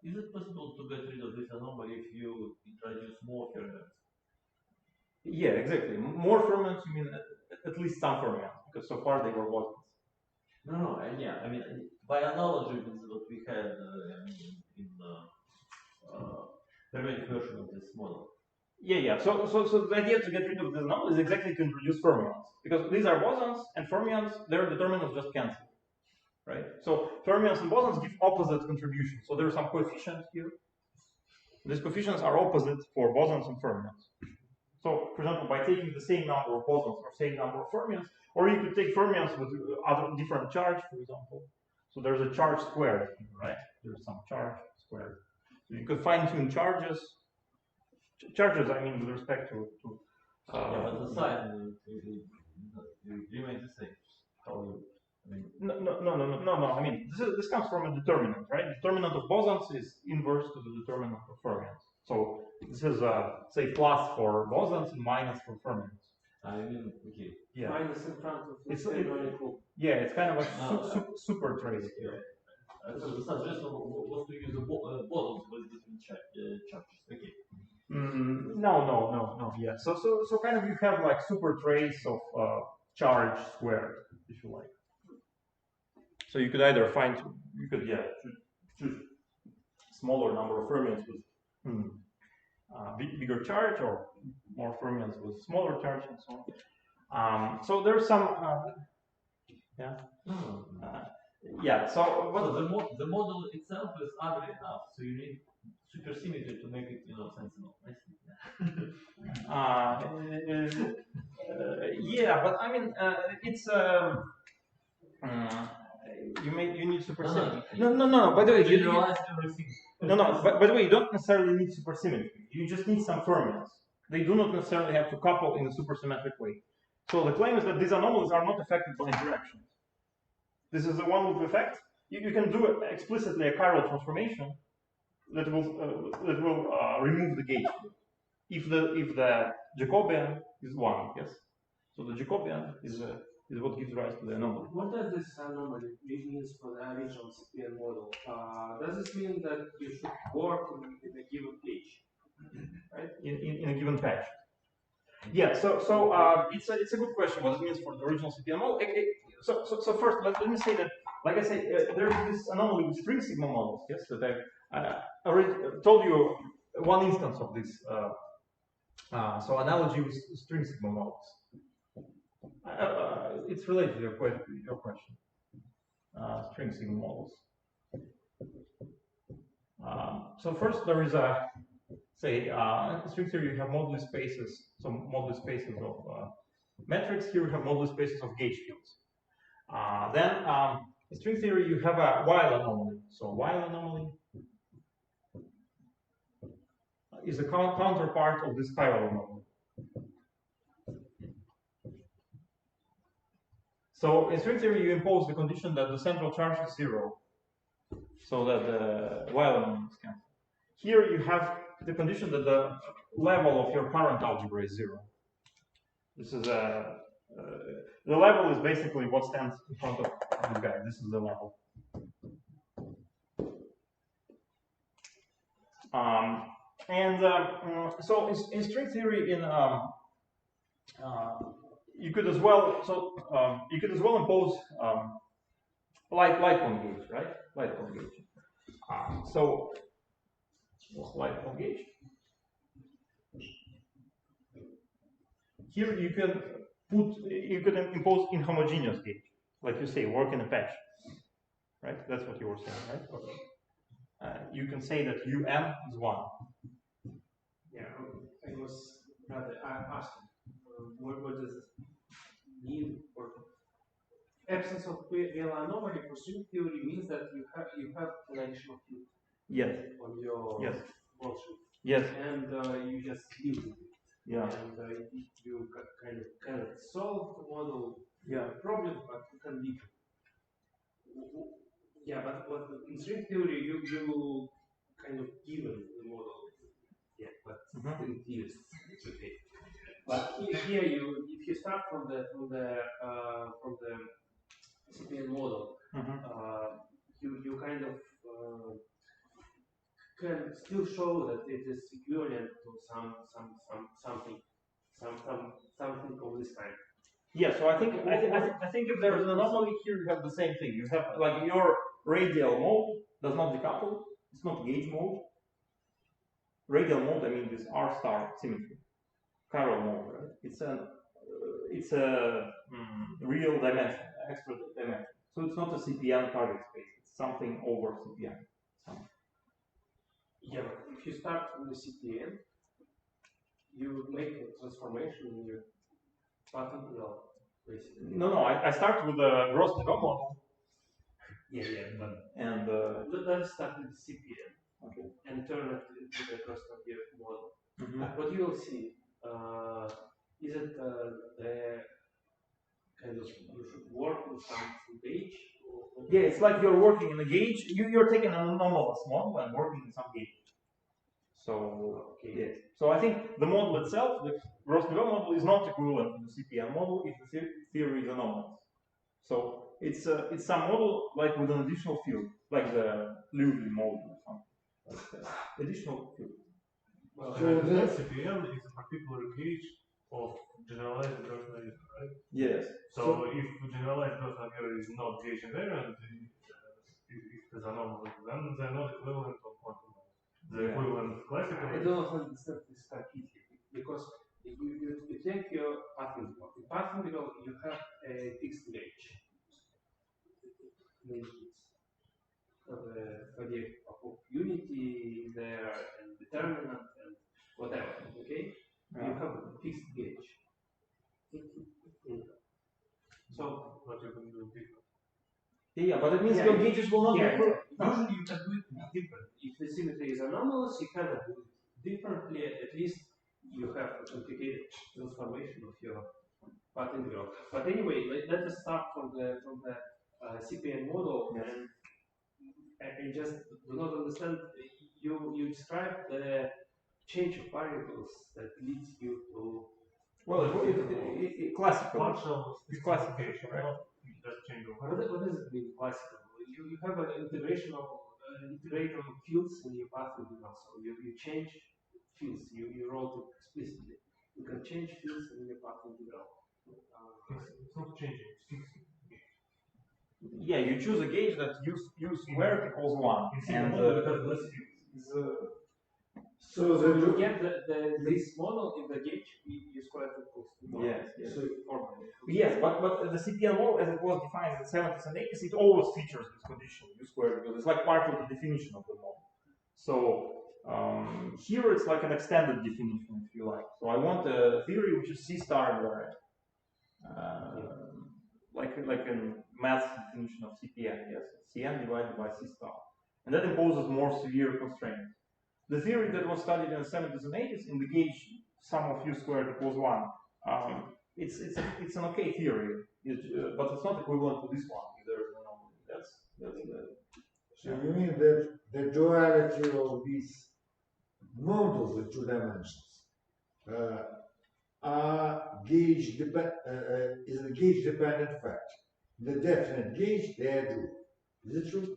Is it possible to get rid of this anomaly if you introduce more fermions? Yeah, exactly. More fermions, you mean at least some fermions, because so far they were bosons. No, yeah, I mean, by analogy with what we had in the fermionic version of this model. Yeah. So the idea to get rid of this anomaly is exactly to introduce fermions, because these are bosons and fermions, their determinants just cancel, right? So fermions and bosons give opposite contributions. So there are some coefficients here. These coefficients are opposite for bosons and fermions. So, for example, by taking the same number of bosons or same number of fermions, or you could take fermions with other different charge, for example. So there's a charge squared, right? There's some charge squared. So you could fine-tune charges. Charges, I mean, with respect to yeah, but the sign remains the same. No. I mean, this comes from a determinant, right? The determinant of bosons is inverse to the determinant of fermions. So this is say plus for bosons and minus for fermions. I mean, okay. Yeah. Minus in front of the yeah, it's kind of a super trace here. So the suggestion was to use bosons with different charges. Okay. No. Yeah. So kind of you have like super trace of charge squared, if you like. So you could either choose smaller number of fermions with bigger charge, or more fermions with smaller charge, and so on. So there's some yeah. So the model itself is ugly enough, so you need supersymmetry to make it, sensible. Yeah, but I mean, it's you need supersymmetry. No. By the way, you realize everything. No. By the way, you don't necessarily need supersymmetry. You just need some fermions. They do not necessarily have to couple in a supersymmetric way. So the claim is that these anomalies are not affected by interactions. This is a one-loop effect. You can do explicitly a chiral transformation that will remove the gauge field. If the Jacobian is 1, yes. So the Jacobian is what gives rise to the anomaly. What does this anomaly mean for the original CPN model? Does this mean that you should work in a given gauge, right? In a given patch. Yeah. So it's a good question. What it means for the original CPN model. So first, let me say that, like I say, there is this anomaly with string sigma models. Yes, that I already told you one instance of this. So analogy with string sigma models. It's related to your question. String sigma models. So first, there is a in string theory you have moduli spaces, some moduli spaces of metrics. Here we have moduli spaces of gauge fields. Then in string theory you have a while anomaly. So while anomaly is a counterpart of this spiral anomaly. So in string theory you impose the condition that the central charge is 0, so that the while anomaly is cancelled. Here you have the condition that the level of your current algebra is 0. This is the level is basically what stands in front of this guy. This is the level. So in string theory, you could as well impose light cone gauge, right? Light cone gauge. So light cone gauge. Here you can impose inhomogeneous gauge, like you say, work in a patch, right? That's what you were saying, right? You can say that un is 1. Yeah, I was rather asking, what does it mean? For absence of real anomaly for string theory means that you have collection of fields. Yes. On your worksheet. Yes. And you just live with it. Yeah. And you kind of cannot solve the model problem, but you can live. Yeah, but in string theory you kind of given the model. Yeah, but string theory it's okay. But here if you start from the CPN model, you kind of can still show that it is equivalent to something of this kind. Yeah, so I think if there is an anomaly here, you have the same thing. You have like your radial mode does not decouple. It's not gauge mode. Radial mode, I mean this R star symmetry. Chiral mode, right? It's a real dimension, extra dimension. So it's not a CPN target space. It's something over CPN. Yeah, but if you start from the CPN, you make a transformation in your path integral, basically. No, I start with the Gross-Neveu model. Yeah, but and let's start with the CPN, okay, and turn it into the Gross-Neveu model. What you will see is it the kind of you should work with some gauge. Yeah, it's like you're working in a gauge. You're taking an anomalous model and working in some gauge. So yes. So I think the model itself, the Gross-Neveu model, is not equivalent to the CPN model if the theory is anomalous. So it's some model like with an additional field, like the Liouville model or something. Like additional field. Well, the CPN is a particular gauge of generalized Gross-Neveu, right? Yes. So if generalized Gross-Neveu is not gauge invariant, if it's anomalous, then they're not equivalent of quantum. The equivalent of classical. I don't understand this completely because you take your path integral. In path integral, you have a fixed gauge. For the of unity there and determinant and whatever. Okay, you have a fixed gauge. So what you can do different. Yeah, but it means your gauges will not be equivalent. Usually you can do it different. If the symmetry is anomalous, you cannot do it differently. At least you have a complicated transformation of your path integral. But anyway, let us start from the CPN model, and I just do not understand. you describe the change of variables that leads you to. Well, classical. Partial It's classification, right? not just change of What does it mean, classical? You have an integrator fields in your path integral. So you change fields. You wrote it explicitly. You can change fields in your path integral. It's not changing, it's fixing. Yeah, you choose a gauge that u squared equals 1. And so you get this model in the gauge u squared equals 1. Yes, yes. So formally. Yes, but the CPN model, as it was defined in the 70s and 80s, it always features this condition u squared because it's like part of the definition of the model. So here it's like an extended definition, if you like. So I want a theory which is C star invariant, like in math definition of CPN. Yes, Cn divided by C star, and that imposes more severe constraints. The theory that was studied in the 70s and 80s in the gauge sum of u squared equals 1. It's an okay theory, but it's not equivalent to this one. That's So you mean that the duality of these models in 2 dimensions is a gauge dependent fact. The definite gauge they are true. Is it true?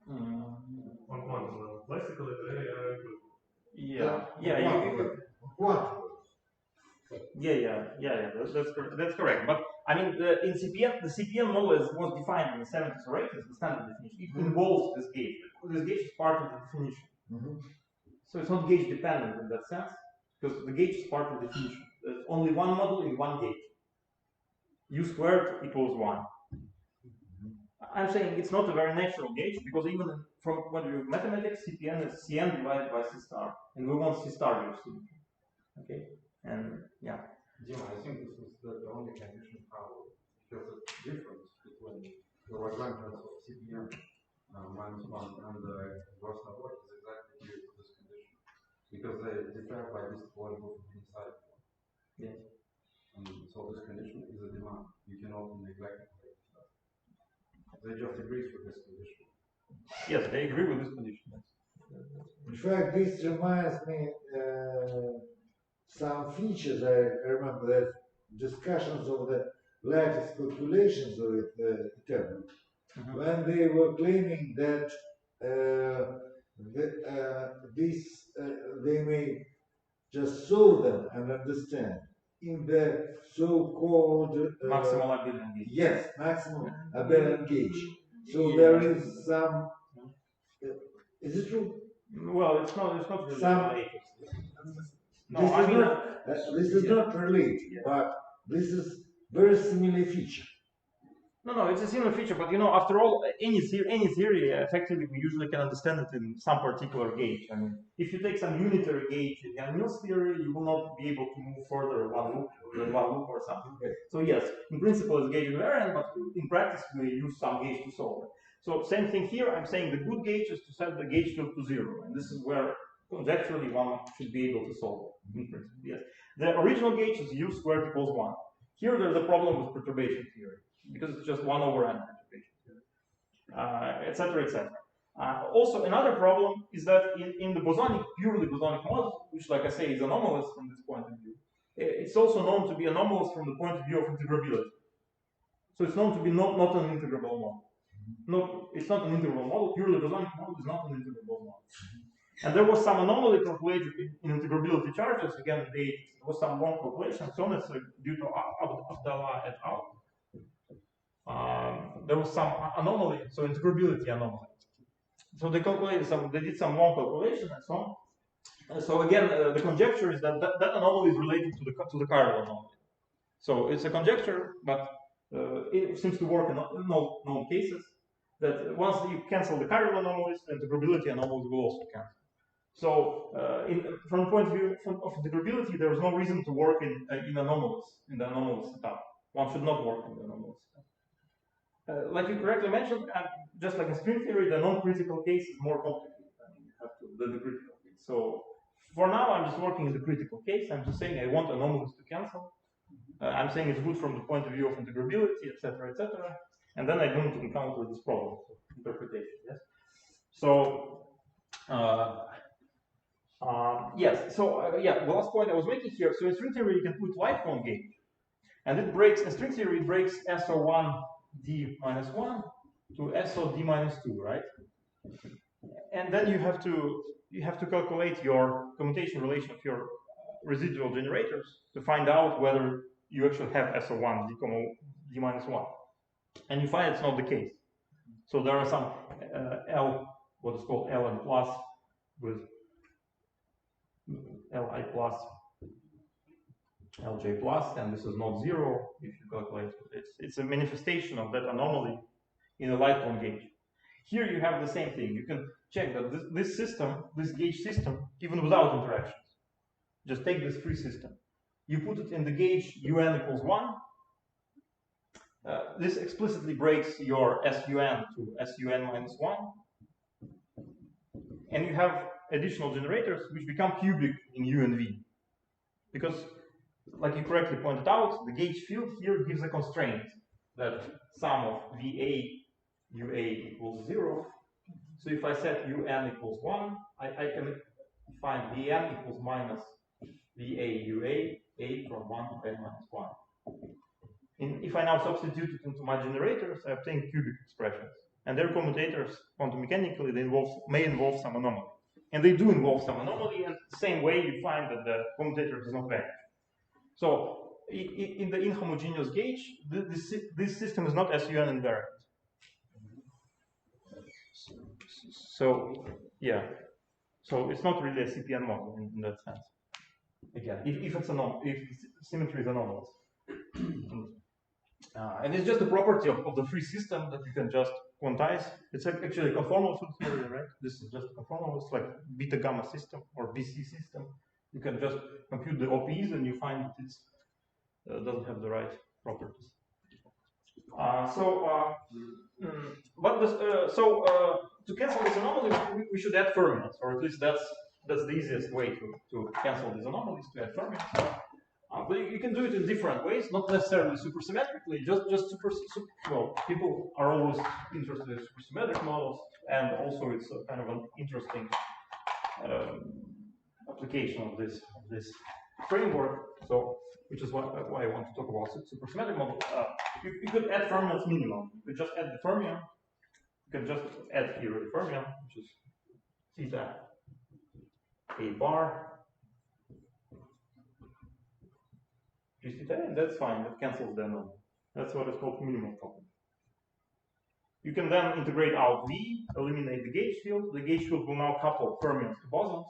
On quantum level. Classically, they are good. That's correct. But I mean, in CPN, the CPN model was defined in the 70s or 80s, the standard definition. It involves this gauge. This gauge is part of the definition. So it's not gauge dependent in that sense, because the gauge is part of the definition. There's only one model in one gauge. U squared equals 1. I'm saying it's not a very natural gauge, because even from point of view of mathematics, CPN is Cn divided by C star, and we want C star gauge symmetry. Okay, and yeah. Dima, I think this is the only condition how there's a difference between the Lagrangian of CPN minus 1 and the Gross-Neveu is exactly due to this condition, because they differ by this volume inside. Yes. And so this condition is a demand. You cannot neglect it. They just agree with this condition. Yes, they agree with this condition. In fact, this reminds me some features. I remember that discussions of the lattice calculations of ITMP, when they were claiming that they may just solve them and understand in the so-called maximal abelian gauge. Yes, maximal abelian gauge. So there is some. Is it true? Well, it's not really related. No, this is not related, but this is very similar feature. No, it's a similar feature, but after all, any theory, effectively, we usually can understand it in some particular gauge. I mean, if you take some unitary gauge in Yang-Mills theory, you will not be able to move further one loop or something. Okay. So yes, in principle, it's gauge invariant, but in practice, we use some gauge to solve it. So same thing here. I'm saying the good gauge is to set the gauge field to 0, and this is where conjecturally one should be able to solve it. In principle, yes. The original gauge is u squared equals 1. Here, there's a problem with perturbation theory, because it's just 1 over n perturbation theory, etc., etc. Also, another problem is that in the purely bosonic model, which, like I say, is anomalous from this point of view, it's also known to be anomalous from the point of view of integrability. So it's known to be not an integrable model. No, it's not an integrable model. Purely bosonic model is not an integrable model. And there was some anomaly calculated in integrability charges. Again, there was some long calculation. So it's due to Abdallah et al. There was some anomaly, so integrability anomaly. So they did some long calculation and so on. So again, the conjecture is that anomaly is related to the chiral anomaly. So it's a conjecture, but it seems to work in known cases. That once you cancel the chiral anomalies, the integrability anomalies will also cancel. So, from the point of view of integrability, there is no reason to work in the anomalous setup. One should not work in the anomalous setup. Like you correctly mentioned, just like in string theory, the non-critical case is more complicated than the critical case. So, for now, I'm just working in the critical case. I'm just saying I want anomalies to cancel. I'm saying it's good from the point of view of integrability, etc., etc. And then I don't encounter this problem of interpretation. Yes. So yes. So yeah, the last point I was making here. So in string theory, you can put light-cone gauge, and it breaks in string theory. It breaks SO1 d minus 1 to SO d minus 2, right? And then you have to calculate your commutation relation of your residual generators to find out whether you actually have SO1 d minus 1, and you find it's not the case. So there are some what is called Ln plus with Li plus, Lj plus, and this is not zero if you calculate it. It's a manifestation of that anomaly in a light-cone gauge. Here you have the same thing. You can check that this gauge system, even without interactions, just take this free system. You put it in the gauge UN equals 1. This explicitly breaks your SUN to SUN minus 1. And you have additional generators which become cubic in U and V. Because, like you correctly pointed out, the gauge field here gives a constraint that sum of VA UA equals 0. So if I set UN equals 1, I can find VN equals minus VA UA, A from 1 to n minus 1. And if I now substitute it into my generators, I obtain cubic expressions. And their commutators, quantum mechanically, may involve some anomaly. And they do involve some anomaly, and the same way you find that the commutator does not vanish. So in the inhomogeneous gauge, this system is not SUN invariant. So yeah, so it's not really a CPN model in that sense. Again, if symmetry is anomalous. And it's just a property of the free system that you can just quantize. It's actually a conformal field theory, right? This is just a conformal. It's like beta gamma system or BC system. You can just compute the OPs and you find that it doesn't have the right properties. To cancel this anomaly, we should add fermions, or at least that's the easiest way to cancel these anomalies, to add fermions. But you can do it in different ways, not necessarily supersymmetrically, just well, people are always interested in supersymmetric models, and also it's a kind of an interesting application of this framework. So, which is why I want to talk about supersymmetric model. You could add fermions minimum. You could just add the fermion. You can just add here the fermion, which is theta A bar. And that's fine, that cancels the anomaly. That's what is called minimal coupling. You can then integrate out V, eliminate the gauge field. The gauge field will now couple fermions to bosons,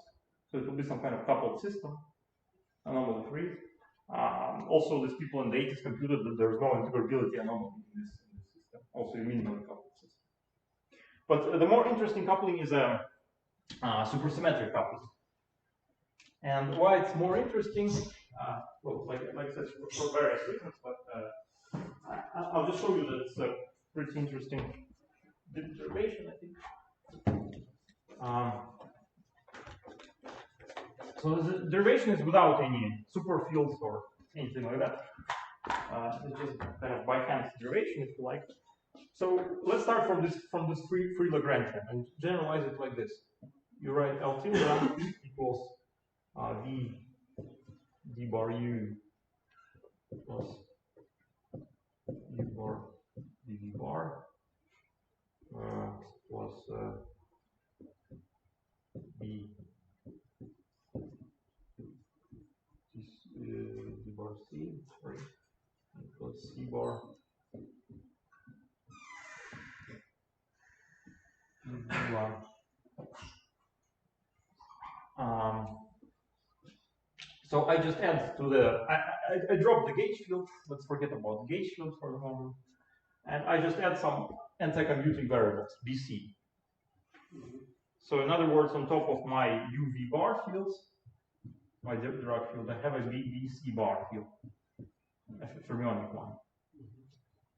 so it will be some kind of coupled system, anomaly free. Also, these people in the 80s computed that there is no integrability anomaly in this system, also a minimally coupled system. But the more interesting coupling is a supersymmetric coupling. And why it's more interesting, well, like I said, for various reasons, but I'll just show you that it's a pretty interesting derivation, I think. So the derivation is without any superfields or anything like that. It's just kind of by hand derivation, if you like. So let's start from this free Lagrangian and generalize it like this. You write L tilde equals V d bar U plus U bar dV bar plus B d bar C, sorry, plus C bar dV. So I just add to the, I drop the gauge field, let's forget about the gauge field for the moment, and I just add some anti-commuting variables, BC. So in other words, on top of my UV bar fields, my Dirac field, I have a BC bar field, a fermionic one.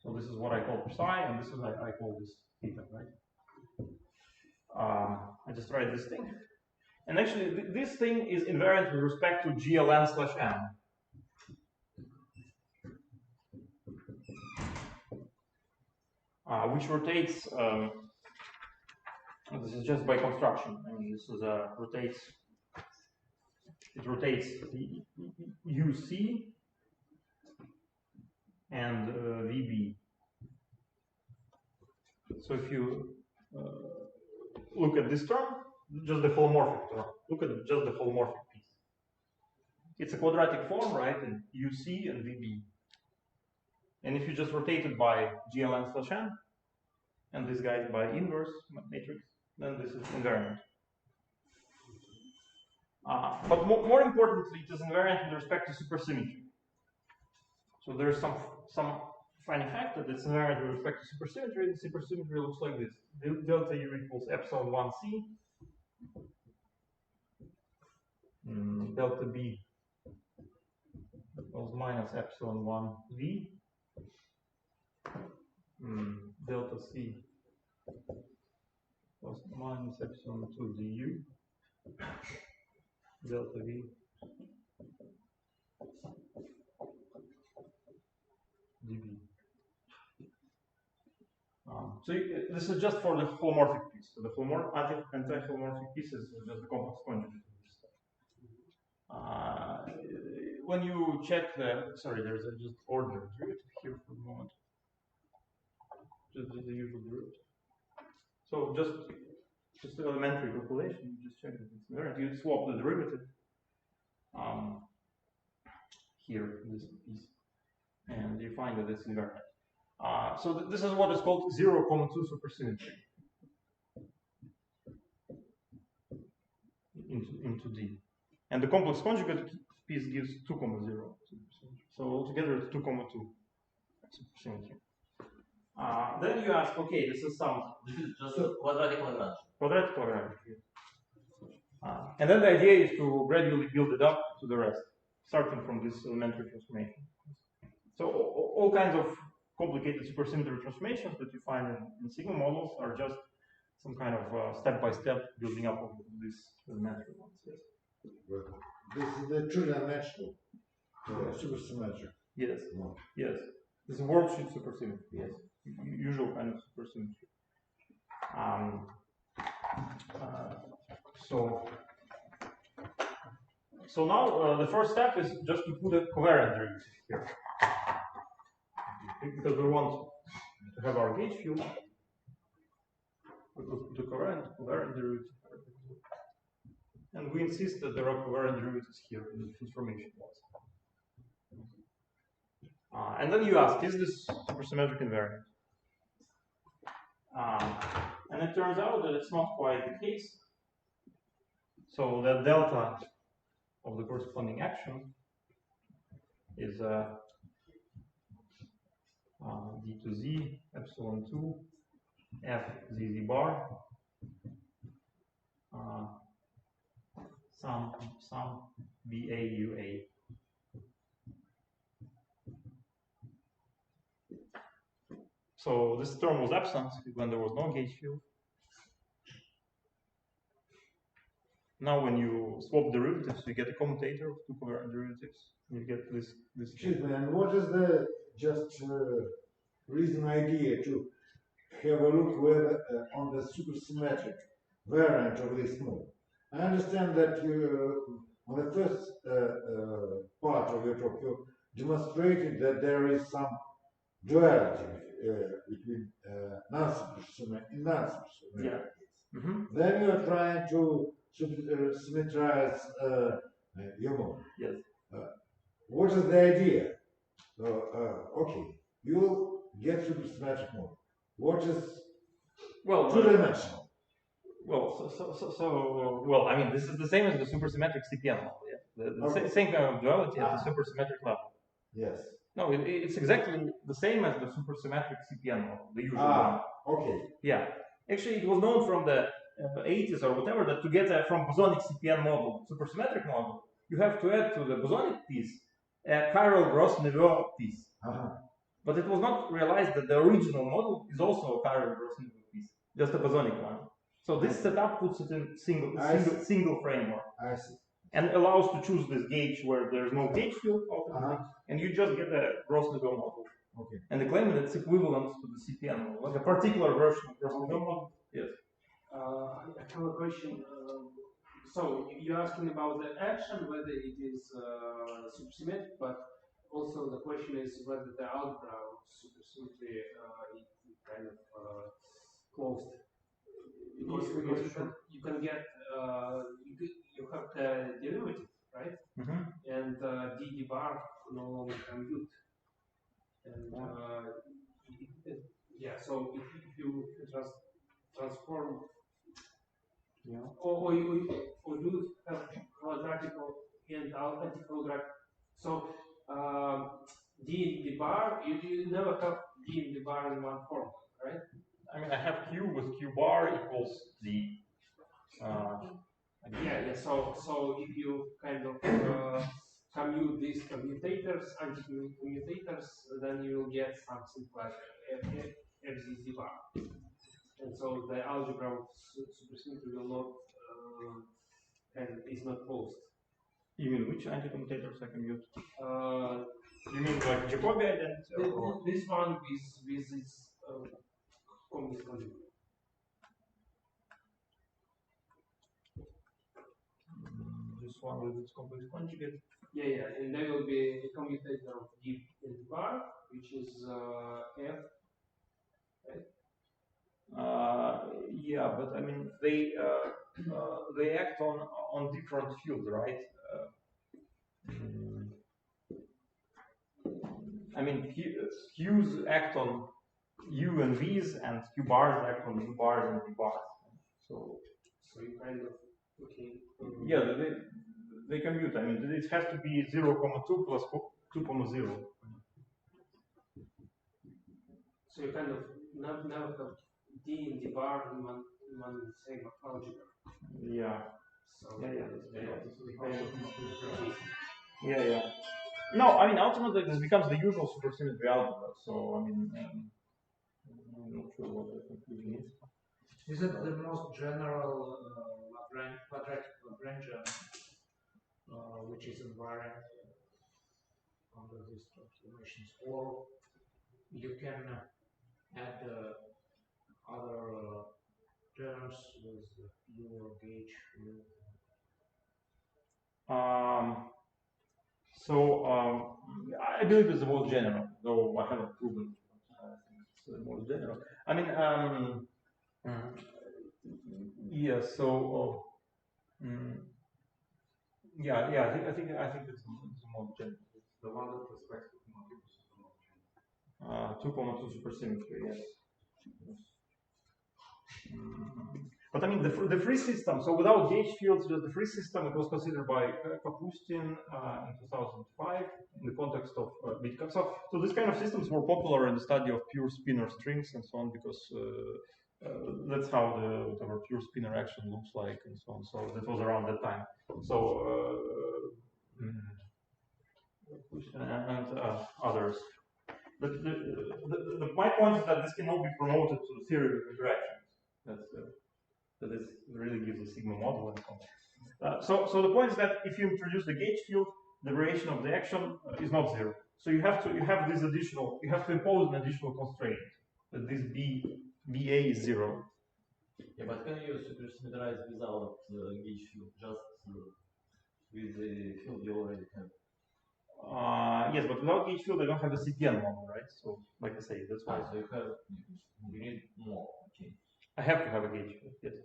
So this is what I call psi, and this is what I call this theta, right? I just write this thing. And actually, this thing is invariant with respect to GLN/M. Which rotates This is just by construction. I mean, this is it rotates UC and VB. So if you look at this term, just the holomorphic term, look at just the holomorphic piece. It's a quadratic form, right, in UC and VB. And if you just rotate it by GLN/n, and this guy by inverse matrix, then this is invariant. But more importantly, it is invariant with respect to supersymmetry. So there's some funny fact that it's invariant with respect to supersymmetry. The supersymmetry looks like this: delta U equals epsilon 1c, delta B equals minus epsilon 1v, delta C plus minus epsilon 2 du, delta V dB. So this is just for the holomorphic piece. So the anti-holomorphic piece is just the complex conjugate of this stuff. When you check the, sorry, there's a just ordinary derivative here for the moment. Just the usual derivative. So just elementary calculation, you just check that it's invariant. You swap the derivative here in this piece, and you find that it's invariant. So this is what is called 0,2 supersymmetry into D. And the complex conjugate piece gives 2,0. So altogether it's 2,2 supersymmetry. Then you ask, okay, this is just a quadratic Lagrange. Quadratic Lagrange. And then the idea is to gradually build it up to the rest, starting from this elementary transformation. So all kinds of complicated supersymmetry transformations that you find in sigma models are just some kind of step-by-step building up of these elementary ones. Yes. This is the two-dimensional supersymmetric. Yes. No. Yes. This is worldsheet supersymmetry. Yes. Usual kind of supersymmetry. So now the first step is just to put a covariant derivative here, because we want to have our gauge field. We put the covariant derivative, and we insist that there are covariant derivatives here in the transformation class. And then you ask, is this supersymmetric invariant? And it turns out that it's not quite the case. So the delta of the corresponding action is d to z epsilon 2 f z z bar sum b a u a. So this term was absent when there was no gauge field. Now when you swap derivatives, you get a commutator of two covariant derivatives. You get this. Excuse me, and what is the just reason idea to have a look whether, on the supersymmetric variant of this mode? I understand that you, on the first part of your talk, you demonstrated that there is some duality between non-supersymmetric. Yeah. Then you are trying to symmetrize your mode. Yes. What is the idea? Okay, you get supersymmetric mode. What is two-dimensional? Well, I mean, this is the same as the supersymmetric CPN model. Yeah? The same kind of duality at the supersymmetric level. Yes. No, it's exactly the same as the supersymmetric CPN model, the usual one. Okay. Yeah. Actually, it was known from the 80s or whatever that to get from bosonic CPN model, supersymmetric model, you have to add to the bosonic piece a chiral Gross-Neveu piece. But it was not realized that the original model is also a chiral Gross-Neveu piece, just a bosonic one. So this setup puts it in single framework. I see. And allows to choose this gauge where there's no gauge field, and you just get a Gross-Neveu model. Okay. And they claim that it's equivalent to the CPN model, like a particular version of Gross-Neveu model. Yes. I have a question. So you're asking about the action, whether it is supersymmetric, but also the question is whether the algebra of supersymmetry is kind of closed. Because you can get you have the derivative, right? And d bar no longer compute. And yeah, so if you just transform, or you have quadratical and anti-quadratic. So d in the bar, you never have d in the bar in one form, right? I mean, I have q with q bar equals d. Yeah. So if you kind of commute these commutators, anti-commutators, then you will get something like fzz bar. And so the algebra of supersymmetry will not and is not closed. You mean which anti-commutators I commute? You mean like Jacobi identity? This one with its complex conjugate. This one with its complex conjugate. Yeah, and there will be a commutator of d in the bar, which is f, right? Yeah, but I mean they act on different fields, right? I mean Q's act on U and V's, and Q bars act on U bars and V bars. So you kind of yeah, they commute. I mean it has to be 0,2 plus 2,0. So you kind of now have d in the bar in one same algebra. Yeah. So yeah. No, I mean ultimately this becomes the usual supersymmetry algebra. So I mean, I'm not sure what the conclusion is. Is it the most general quadratic Lagrangian, which is invariant under these transformations, or you can add other terms with your gauge field? I believe it's the most general, though I haven't proven it. I think it's the most general. I mean, yeah. So, yeah. I think it's the most general. The one that respects 2,2 supersymmetry, yes. But I mean, the free system, so without gauge fields, just the free system, it was considered by Kapustin in 2005 in the context of Bykov. So this kind of systems were popular in the study of pure spinor strings and so on, because that's how whatever pure spinor action looks like and so on. So that was around that time. So and others. But my point is that this cannot be promoted to the theory of interactions. That really gives a sigma model and so on. So the point is that if you introduce the gauge field, the variation of the action is not zero. So you have to impose an additional constraint that this BA is zero. Yeah, but can you supersymmetrize without gauge field, just with the field you already have? Yes, but without gauge field, I don't have a CPN model, right? So, like I say, that's why. So you need more. Okay. I have to have a gauge field, yes,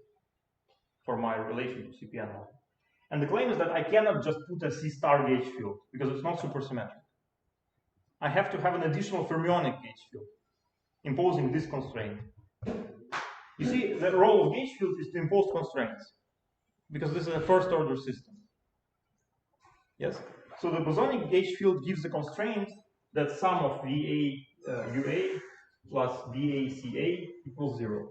for my relation to CPN model. And the claim is that I cannot just put a C star gauge field because it's not supersymmetric. I have to have an additional fermionic gauge field, imposing this constraint. You see, the role of gauge field is to impose constraints because this is a first order system. Yes? So the bosonic gauge field gives the constraint that sum of VA UA plus VA CA equals 0.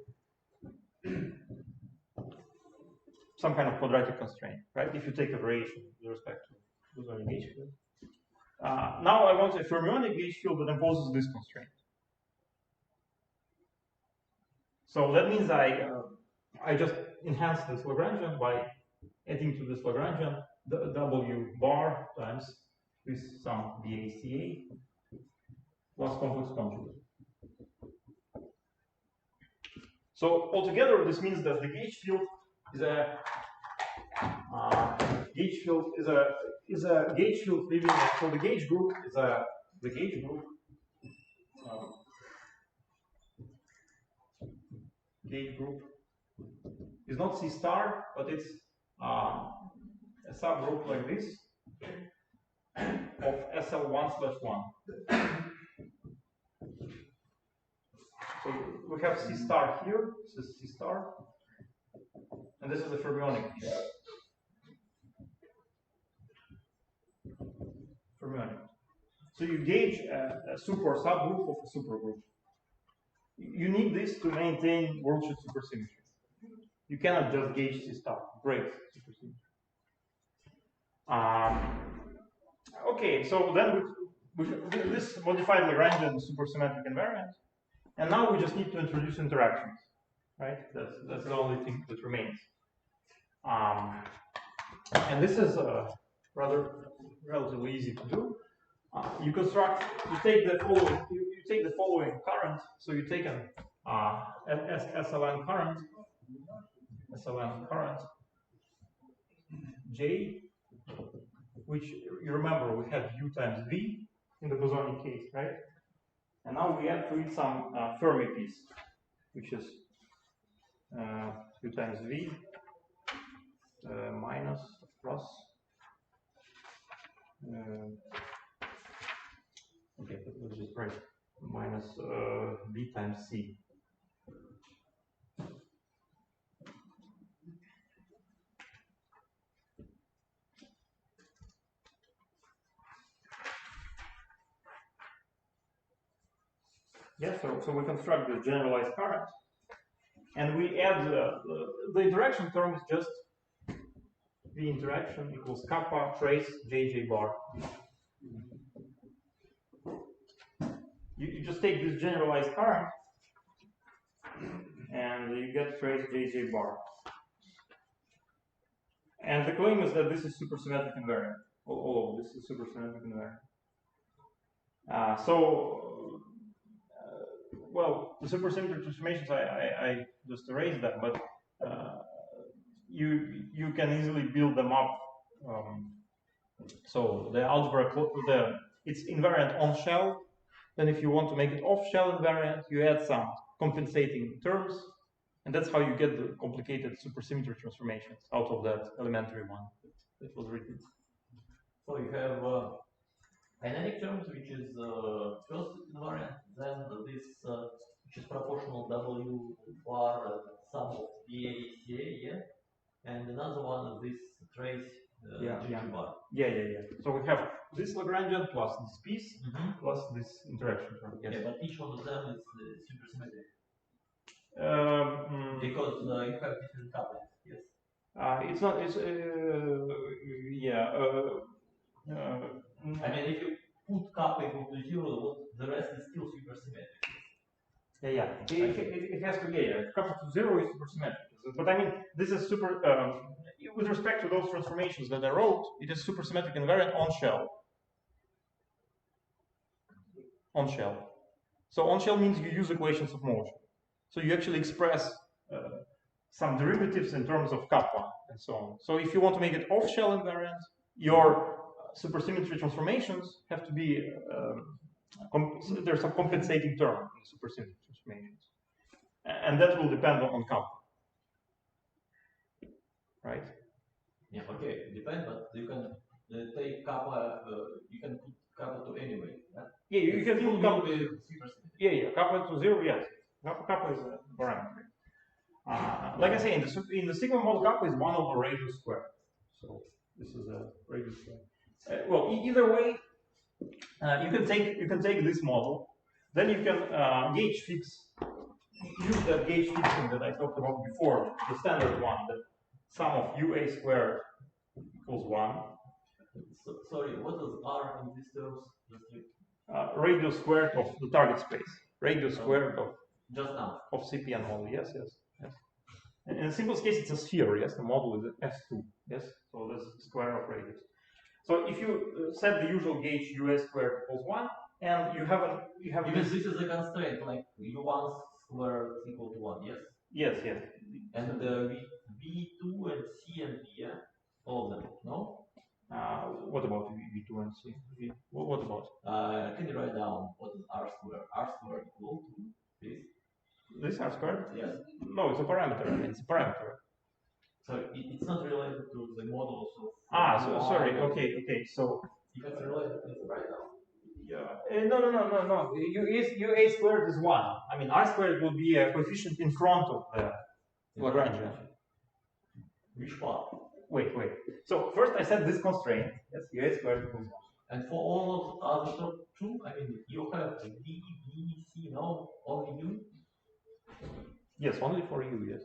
Some kind of quadratic constraint, right? If you take a variation with respect to bosonic gauge field. Now I want a fermionic gauge field that imposes this constraint. So that means I just enhance this Lagrangian by adding to this Lagrangian the W bar times this sum BACA plus complex conjugate. So altogether, this means that the gauge field is a gauge field living. So the gauge group is the gauge group. Gauge group is not C star, but it's a subgroup like this of SL1/1. So we have C star here. This is C star, and this is the fermionic. Fermionic. So you gauge a super subgroup of a supergroup. You need this to maintain world-sheet supersymmetry. You cannot just gauge C star. Great supersymmetry. Okay, so then this modified Lagrangian supersymmetric invariant, and now we just need to introduce interactions, right? That's the only thing that remains. And this is rather relatively easy to do. You take the following current. So you take an SLN current J, which you remember we had U times V in the bosonic case, right? And now we add to it some Fermi piece, which is U times V minus plus. Okay, let's just write minus B times C. Yeah, so we construct the generalized current, and we add the interaction term is just V interaction equals kappa trace JJ bar. You just take this generalized current, and you get trace JJ bar. And the claim is that this is supersymmetric invariant. All of this is supersymmetric invariant. Well, the supersymmetric transformations, I just erased them, but you can easily build them up. So the algebra, it's invariant on shell. Then if you want to make it off shell invariant, you add some compensating terms, and that's how you get the complicated supersymmetric transformations out of that elementary one that was written. So you have dynamic terms, which is first invariant, then this which is proportional W bar sum of BA, CA, yeah, and another one is this trace GG bar. Yeah. So we have this Lagrangian plus this piece plus this interaction term. Yes. Yeah, but each one of them is supersymmetric. Because you have different couplings. Yes. It's not. It's I mean, if you put kappa equal to 0, the rest is still supersymmetric. Yeah. It has to be. Kappa to 0 is supersymmetric. But I mean, this is super. With respect to those transformations that I wrote, it is supersymmetric invariant on shell. On shell. So on shell means you use equations of motion. So you actually express some derivatives in terms of kappa and so on. So if you want to make it off shell invariant, your supersymmetry transformations have to be there's a compensating term in the supersymmetry transformations, and that will depend on kappa. Right? Yeah, okay, it depends, but you can take kappa, you can put kappa to anyway. Right? Yeah, you can put kappa. Yeah, kappa to 0, yes. Kappa is a parameter. Like I say, in the sigma model, kappa is 1 over radius squared. So this is a radius squared. Well, either way, you can take this model, then you can gauge fix. Use that gauge fixing that I talked about before, the standard one, the sum of UA squared equals 1. So, sorry, what is R in these terms? Radius squared of the target space. Radius squared of just now of CPN model. Yes. In the simplest case, it's a sphere. Yes, the model is S2. Yes, so that's the square of radius. So if you set the usual gauge UA squared equals 1, and you have because this is a constraint, like U1 squared equal to 1. Yes. Yes, yes. And V2 and C and V, yeah? All of them, no? What about V2 and C? What about? Can you write down what is R squared? R squared equal to this? This R squared? Yes. No, it's a parameter. I mean, it's a parameter. So it's not related to the models of. Sorry. Okay. So. If it's related, please write down. Yeah. No. UA squared is 1. I mean, R squared will be a coefficient in front of the Lagrangian. Which part? Wait. So first I said this constraint. Yes, UA squared equals 1. And for all of the other two, I mean, you have D, B, C, no, only U? Yes, only for U, yes.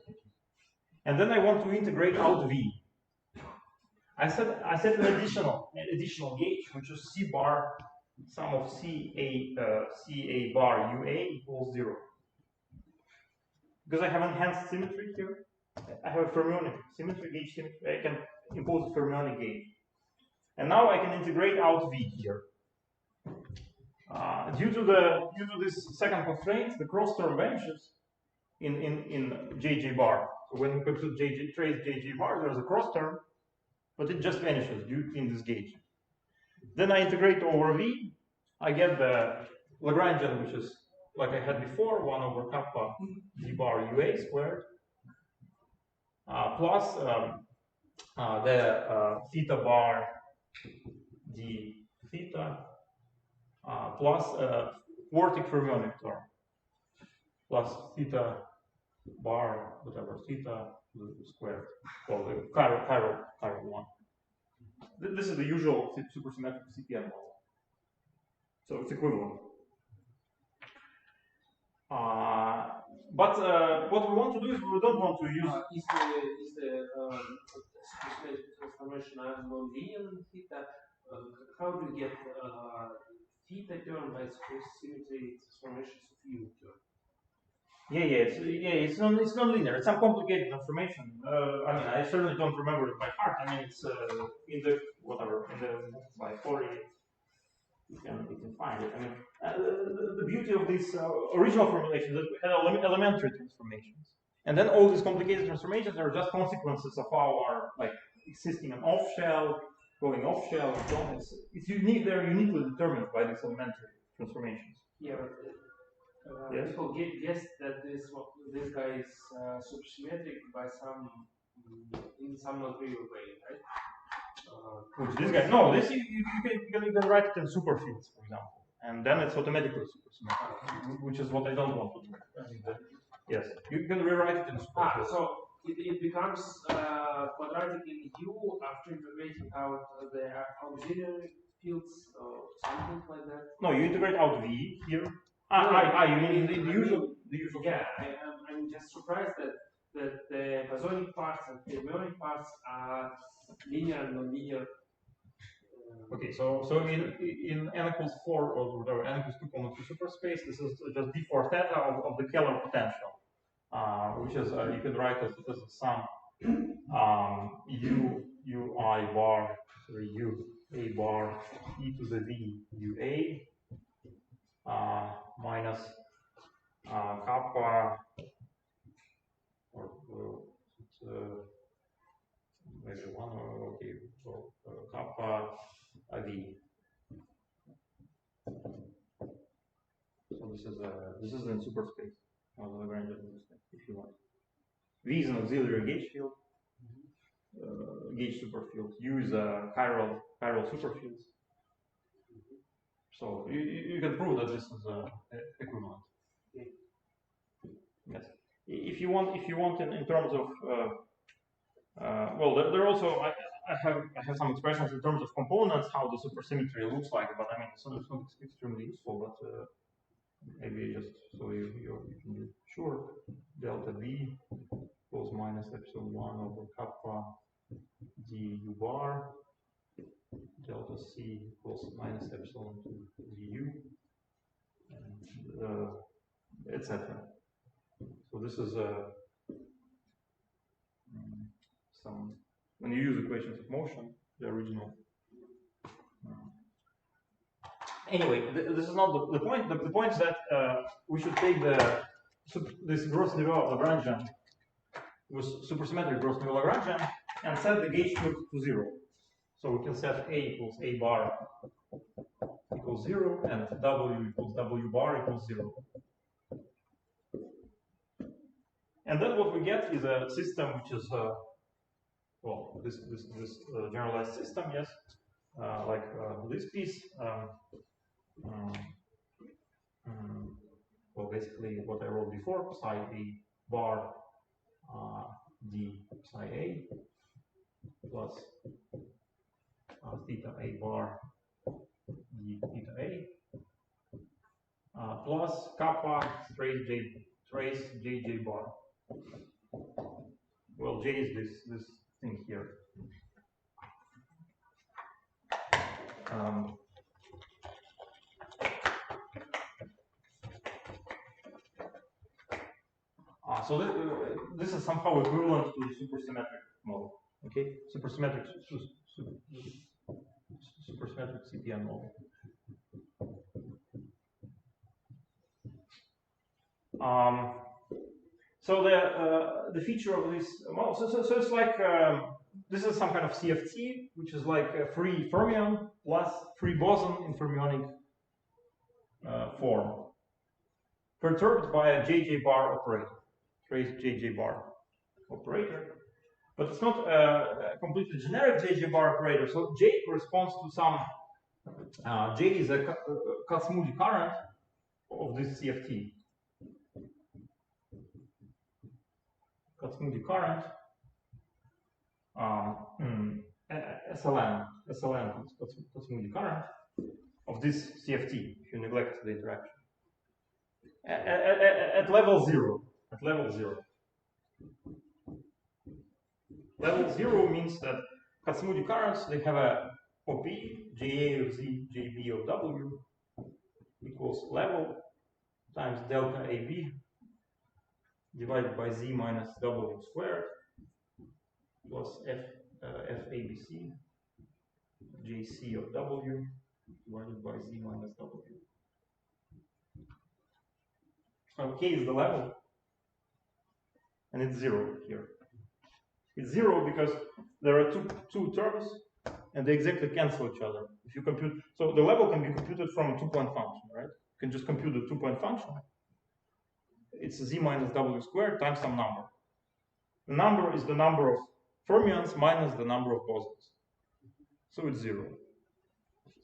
And then I want to integrate out V. I set an additional gauge, which is C bar, sum of CA bar UA equals 0. Because I have enhanced symmetry here, I have a fermionic symmetry gauge symmetry. I can impose a fermionic gauge. And now I can integrate out V here. Due to this second constraint, the cross term vanishes in JJ bar. So when we compute trace JJ bar, there's a cross term, but it just vanishes in this gauge. Then I integrate over V. I get the Lagrangian, which is like I had before, 1 over kappa d bar UA squared, plus the theta bar d theta, plus quartic fermionic term, plus theta bar, whatever, theta squared, or the chiral 1. This is the usual supersymmetric CPN model. So it's equivalent. But what we want to do is we don't want to use. Is the supersymmetric transformation non-linear in theta? How do you get theta term by supersymmetry transformations of U term? It's non-linear. It's some complicated transformation. I mean, I certainly don't remember it by heart. I mean, it's in the by Fourier. You can find it. I mean, the beauty of this original formulation is that we had elementary transformations, and then all these complicated transformations are just consequences of our existing an off shell, going off shell, and so on. It's unique. They're uniquely determined by these elementary transformations. Yeah, but yes? people guess that this guy is supersymmetric by in some non-trivial way, right? Which this guy? No, this you can write it in superfields, for example, and then it's automatically supersymmetric, which is what I don't want to do. Yes, you can rewrite it in superfields. So it becomes quadratic in U after integrating out the auxiliary fields or something like that. No, you integrate out V here. You mean the usual? Yeah, I'm just surprised that the bosonic parts and fermionic parts are linear and non-linear. Okay, so in n equals 4 or whatever, n equals 2 common to superspace, this is just d4 theta of the Keller potential, which is you can write as a sum u I bar u a bar e to the v ua minus kappa or maybe 1 or okay, so kappa v. So this is in superspace of the Lagrangian if you want. V is an auxiliary gauge field, gauge superfield. U is a chiral superfield. So you can prove that this is equivalent. Yes. If you want in terms of well, there also I have some expressions in terms of components how the supersymmetry looks like, but I mean it's not extremely useful. But maybe just so you can be sure, delta V equals minus epsilon 1 over kappa d u bar, delta C equals minus epsilon 2 du, and etc. So this is some when you use equations of motion, the original. Anyway, this is not the point. The point is that we should take the this Gross-Neveu Lagrangian with supersymmetric Gross-Neveu Lagrangian and set the gauge field to 0. So we can set A equals A bar equals 0 and W equals W bar equals 0. And then what we get is a system which is, well, this generalized system, yes, like this piece. Well, basically what I wrote before, psi A bar d psi A plus theta A bar d theta A plus kappa trace jj bar. Well, j is this thing here. So this is somehow equivalent to the supersymmetric model. Okay, supersymmetric CPN model. So the feature of this model, so it's like this is some kind of CFT, which is like a free fermion plus free boson in fermionic form, perturbed by a JJ bar operator, trace JJ bar operator. But it's not a completely generic JJ bar operator. So J corresponds to some, J is a Kac-Moody current of this CFT. Kac-Moody current, SLN Kac-Moody current of this CFT, if you neglect the interaction. At level 0. At level 0. Level 0 means that Kac-Moody currents, they have a OP, JA of Z, JB of W equals level times delta AB divided by Z minus W squared plus FABC, JC of W divided by Z minus W. So K is the level, and it's 0 here. It's 0 because there are two terms, and they exactly cancel each other. If you compute, so the level can be computed from a two-point function, right? You can just compute the two-point function. It's Z minus W squared times some number. The number is the number of fermions minus the number of bosons. So it's 0.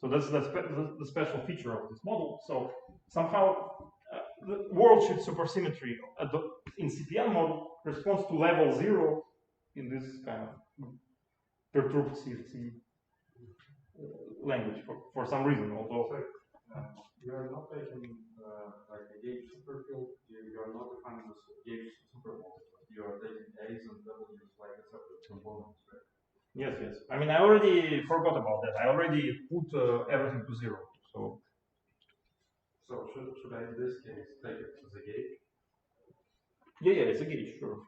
So that's the special feature of this model. So somehow the world-sheet supersymmetry in CPN model corresponds to level 0 in this kind of perturbed CFT language for some reason, although you are not taking like a gauge superfield, you are not defining the gauge supermodel, you are taking A's and W's like a separate components, right? Yes, yes. I mean, I already forgot about that. I already put everything to 0. So should I in this case take it as a gauge? Yeah, it's a gauge, sure.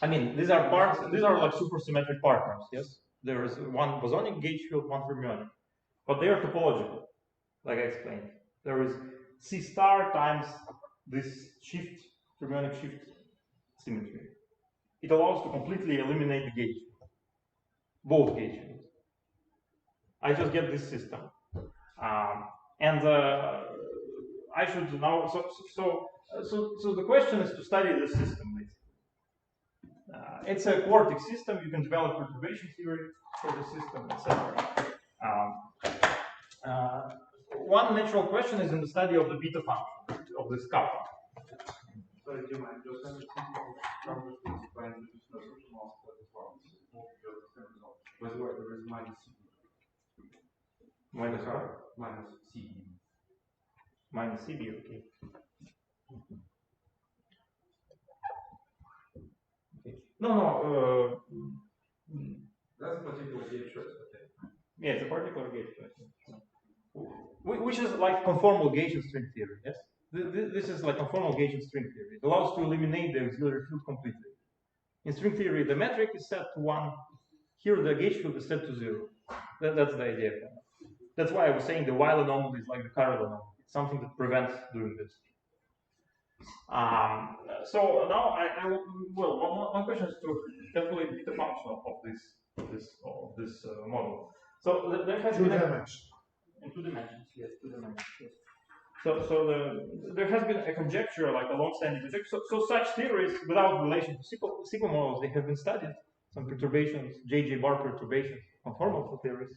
I mean, these are parts, these are like supersymmetric partners, yes? There is one bosonic gauge field, one fermionic. But they are topological, like I explained. There is C star times this shift, fermionic shift symmetry. It allows to completely eliminate the gauge field, both gauge fields. I just get this system. And I should now, so the question is to study this system, basically. It's a quartic system. You can develop perturbation theory for the system, etc. One natural question is in the study of the beta function of this kappa. Sorry, do you mind just from this explain the distribution of as well? By the way, there is minus C. Minus what? Minus CB. Minus CB, okay. No. That's a particular gauge choice, okay. Yeah, it's a particular gauge choice. Which is like conformal gauge in string theory, yes? This is like conformal gauge in string theory. It allows to eliminate the auxiliary field completely. In string theory, the metric is set to 1. Here, the gauge field is set to 0. That's the idea. That's why I was saying the while anomaly is like the Carrel anomaly. It's something that prevents doing this. So now one question is to calculate the function of this model. So there has been in 2 dimensions, yes, 2 dimensions. Yes. So there has been a conjecture, like a long-standing conjecture. So such theories, without relation to sigma models, they have been studied. Some perturbations, J bar perturbations, conformal theories,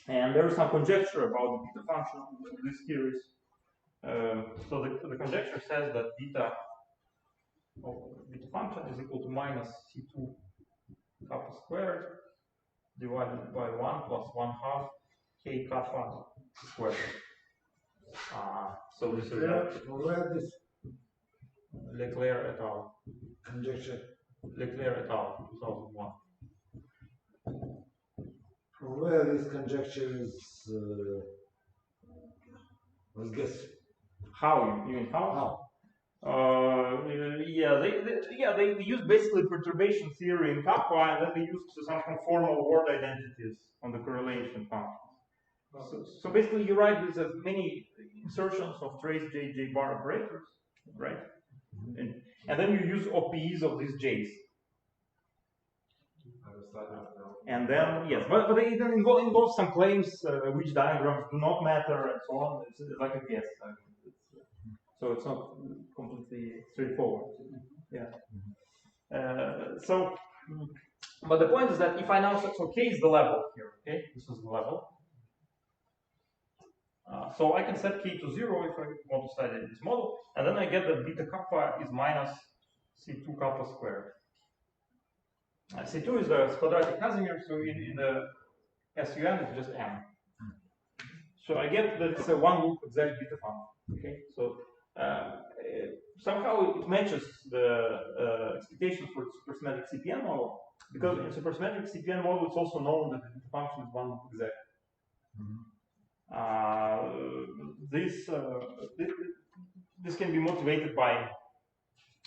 and there is some conjecture about the beta function of these theories. So the conjecture says that beta function is equal to minus C2 kappa squared divided by 1 plus 1/2 k kappa squared. So this is where this Leclerc et al. conjecture, Leclerc et al. 2001. where this conjecture is was guessed. How you mean how? How? They use basically perturbation theory in kappa, and then they use some conformal word identities on the correlation functions. So basically, you write this as many insertions of trace J bar operators, right? And then you use OPEs of these J's. And then yes, but it involves some claims which diagrams do not matter and so on. It's like a guess. So it's not completely straightforward. Yeah. But the point is that if I now so K is the level here. Okay, this is the level. So I can set K to 0 if I want to study this model, and then I get that beta kappa is minus C2 kappa squared. C2 is the quadratic Casimir, so in the SUN it's just M. So I get that it's a one-loop exact beta function. Okay, so somehow it matches the expectations for the supersymmetric CPN model, because in supersymmetric CPN model it's also known that the beta function is one-loop exact. This can be motivated by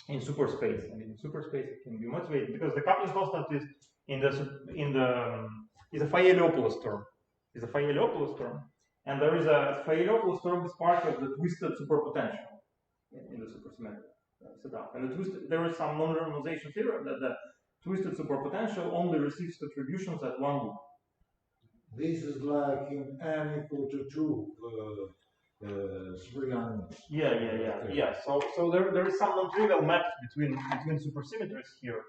in superspace. I mean, in superspace it can be motivated because the coupling constant is is a Fayet-Leopolds term. Is a Fayet-Leopolds term, and there is a Fayet-Leopolds term as part of the twisted superpotential in the supersymmetric setup. And there is some non-renormalization theorem that the twisted superpotential only receives contributions at one loop. This is like in n equal to 2 supersymmetric. Yeah. So there is some non-trivial match between supersymmetries here.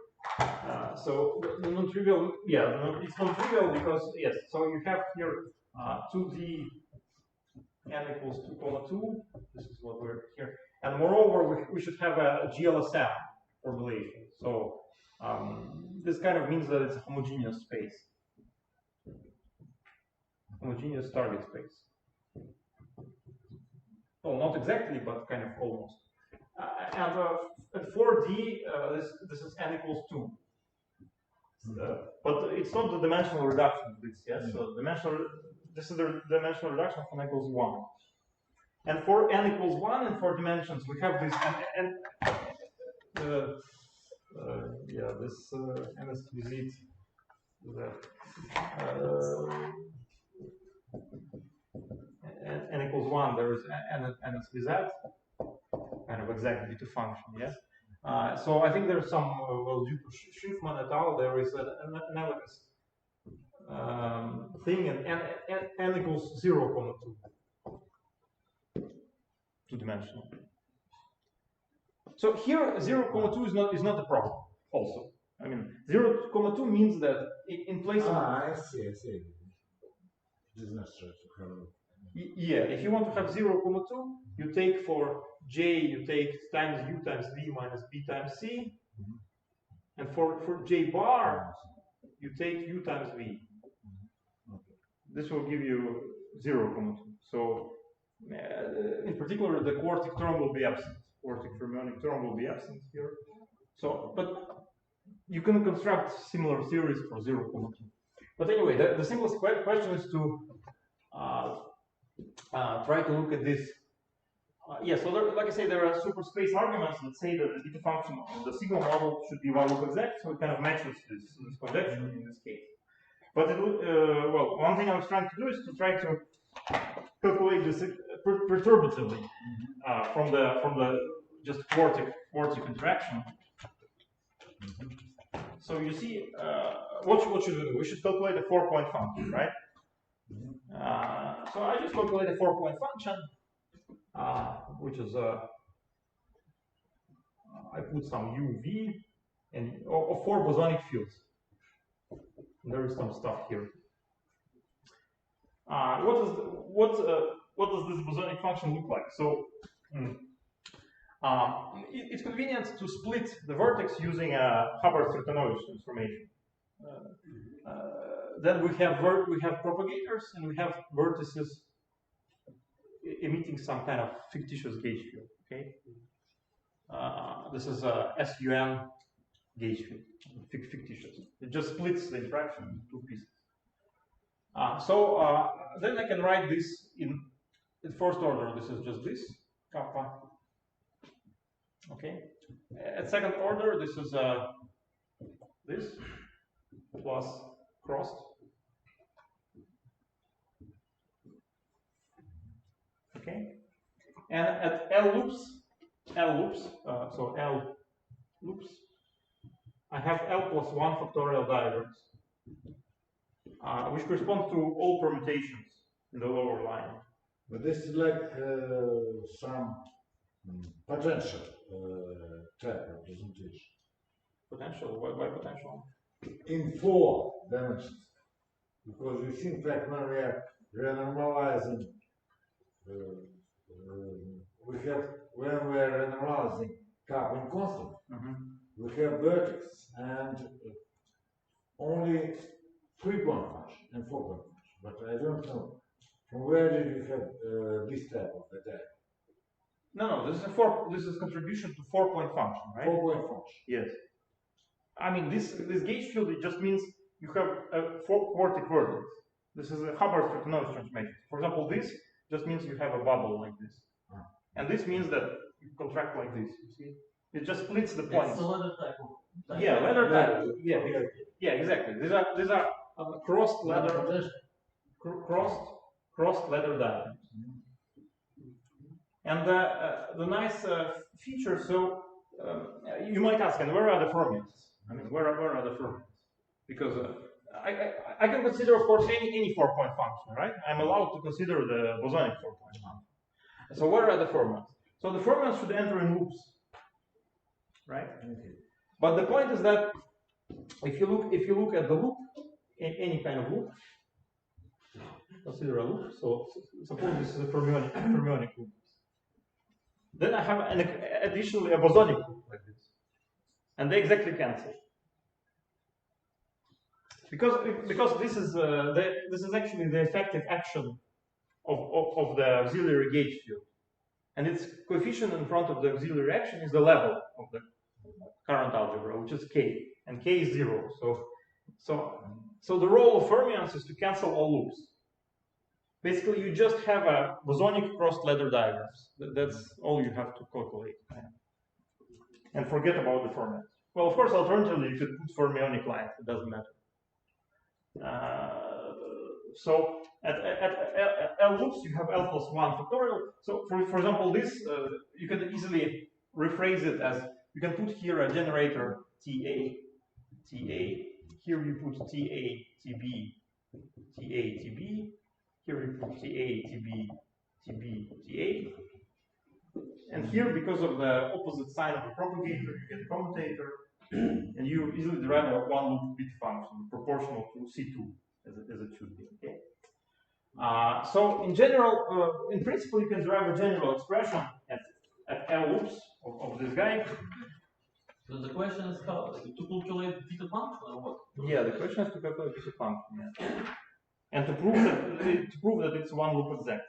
So the non-trivial, it's non-trivial because yes. So you have here 2D n equals 2,2. This is what we're here, and moreover we should have a GLSM formulation. So this kind of means that it's a homogeneous space. Homogeneous target space. Well, not exactly, but kind of almost. And at 4D, this is n equals 2. But it's not the dimensional reduction of this, yes? So this is the dimensional reduction of n equals 1. And for n equals 1 in 4 dimensions, we have this this NSQZ n equals 1, there is NSVZ, kind of exact beta function, yes? So I think there's some, due to Schiffman et al., there is an analogous thing, and n equals 0,2. Two-dimensional. So here, 0,2 is not a problem, also. I mean, 0,2 means that in place of... I see. It is necessary to have... Yeah, if you want to have 0,2, you take for j, you take times u times v minus b times c, and for j bar, you take u times v. This will give you 0,2. So, in particular, the quartic term will be absent. Quartic fermionic term will be absent here. So, but you can construct similar theories for 0,2. But anyway, the simplest question is to try to look at this. So there, like I say, there are superspace arguments that say that the beta function of the sigma model should be one loop exact, so it kind of matches this conjecture in this case. But one thing I was trying to do is to try to calculate this perturbatively from the just quartic interaction. So you see, what should we do? We should calculate a 4-point function, right? So I just calculate a 4-point function, which is I put some uv and of 4 bosonic fields. There is some stuff here. What does this bosonic function look like? So it's convenient to split the vertex using a Hubbard-Stratonovich transformation. Then we have propagators and we have vertices emitting some kind of fictitious gauge field. Okay, this is a SUN gauge field, fictitious. It just splits the interaction into 2 pieces. Then I can write this in first order. This is just this kappa. Okay. At second order, this is this plus crossed. Okay. And at L loops, so L loops, I have L plus 1 factorial diagrams, which correspond to all permutations in the lower line. But this is like some potential type representation. Potential? Why potential? In 4 dimensions. Because you see, in fact, when we are renormalizing, when we are renormalizing coupling constant, we have vertex and only 3-point function and 4-point function. But I don't know from where did you have this type of attack. No, this is contribution to 4-point function, right? 4-point function. Yes. I mean, this gauge field, it just means you have a 4 quartic vertex. This is a Hubbard-Stratonovich transformation. For example, this just means you have a bubble like this. And this means that you contract like this, you see? It just splits the points. It's a ladder type of Yeah, ladder type. Yeah, exactly. These are crossed ladder diagrams. And the nice feature, so you might ask, and where are the fermions? I mean, where are the fermions? Because I can consider, of course, any 4-point function, right? I'm allowed to consider the bosonic 4-point function. So where are the fermions? So the fermions should enter in loops, right? Okay. But the point is that if you look at the loop, any kind of loop, consider a loop. So suppose this is a fermionic loop. Then I have additionally a bosonic loop like this, and they exactly cancel. Because this is actually the effective action of the auxiliary gauge field, and its coefficient in front of the auxiliary action is the level of the current algebra, which is k, and k is 0. So the role of fermions is to cancel all loops. Basically, you just have a bosonic crossed ladder diagrams. That's all you have to calculate, and forget about the fermions. Well, of course, alternatively, you could put fermionic lines. It doesn't matter. So at L loops, you have L plus 1 factorial. So for example, this you can easily rephrase it as, you can put here a generator TA. Here you put TA, TB, TA, TB. Here you put TA, TB, TB, TA. And here, because of the opposite sign of the propagator, you get a commutator, and you easily derive a 1-loop bit function proportional to C2 as it should be. Okay. So in general, in principle, you can derive a general expression at L loops of this guy. So the question is how to calculate the beta function or what? Yeah, the question is to calculate beta function, yeah. And to prove that it's 1-loop exact.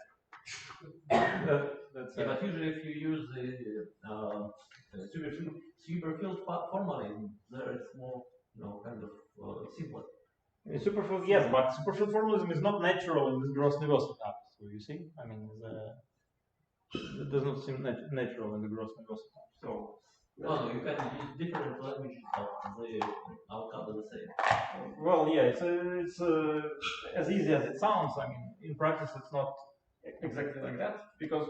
But usually, if you use the superfield formalism, there it's more, kind of simpler. In superfield, yes, but superfield formalism is not natural in this Gross-Neveu setup. So you see, I mean, it does not seem natural in the Gross-Neveu setup. So. No, you can use different languages, but the outcome is the same. Well, yeah, it's as easy as it sounds. I mean, in practice, it's not exactly like that because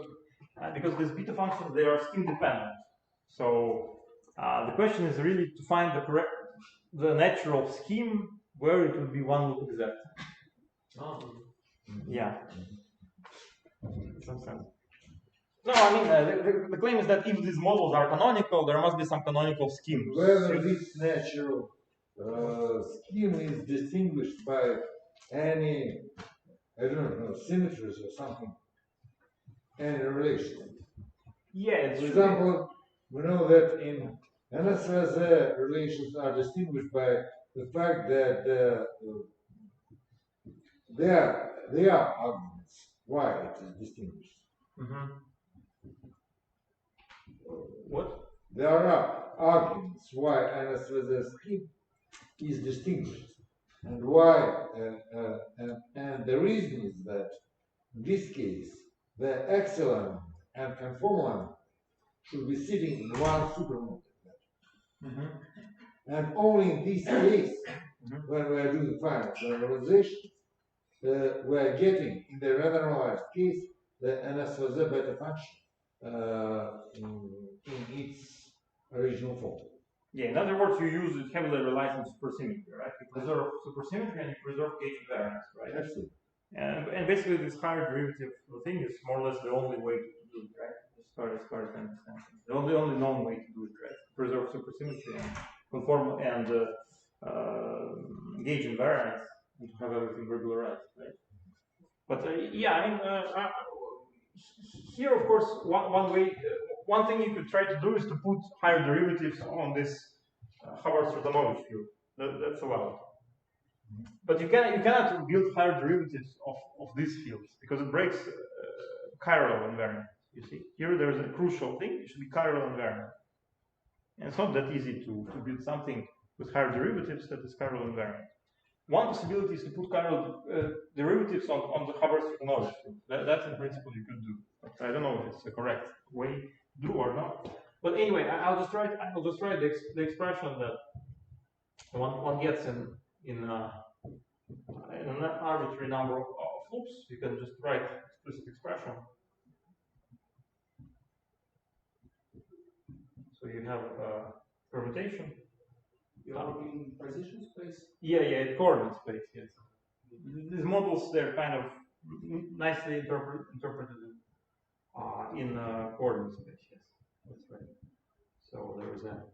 these beta functions, they are scheme dependent. So the question is really to find the natural scheme where it would be one loop exact. Oh. Yeah. Some sense. No, I mean the claim is that if these models are canonical, there must be some canonical scheme. Whether this natural scheme is distinguished by any, I don't know, symmetries or something, any relation. Yeah, for example, we know that in NSVZ relations are distinguished by the fact that they are arguments. Why it is distinguished? What? There are arguments why NSVZ scheme is distinguished, and why, and the reason is that in this case the excellent and conformal should be sitting in one supermodel. And only in this case, when we are doing final generalization, we are getting, in the generalized case, the NSVZ beta function in its original form. Yeah, in other words, you use it heavily relies on supersymmetry, right? You preserve supersymmetry and you preserve gauge invariance, right? Absolutely. And basically, this higher derivative thing is more or less the only way to do it, right? As far as I understand. The only known way to do it, right? Preserve supersymmetry and conform and gauge invariance and to have everything regularized, right? But yeah, I mean, here, of course, one thing you could try to do is to put higher derivatives on this Hubbard-Stratonovich field. That's allowed. But you cannot build higher derivatives of these fields because it breaks chiral invariant. You see, here there's a crucial thing. It should be chiral invariant, and it's not that easy to build something with higher derivatives that is chiral invariant. One possibility is to put chiral derivatives on the Hubbard-Stratonovich field. That's in principle you could do. But I don't know if it's the correct way to do or not. But anyway, I'll just write the expression that one gets in an arbitrary number of loops. You can just write explicit expression. So you have permutation. You are in position space? Yeah, coordinate space, yes. These models, they're kind of nicely interpreted in coordinate space, yes. That's right. So there is that.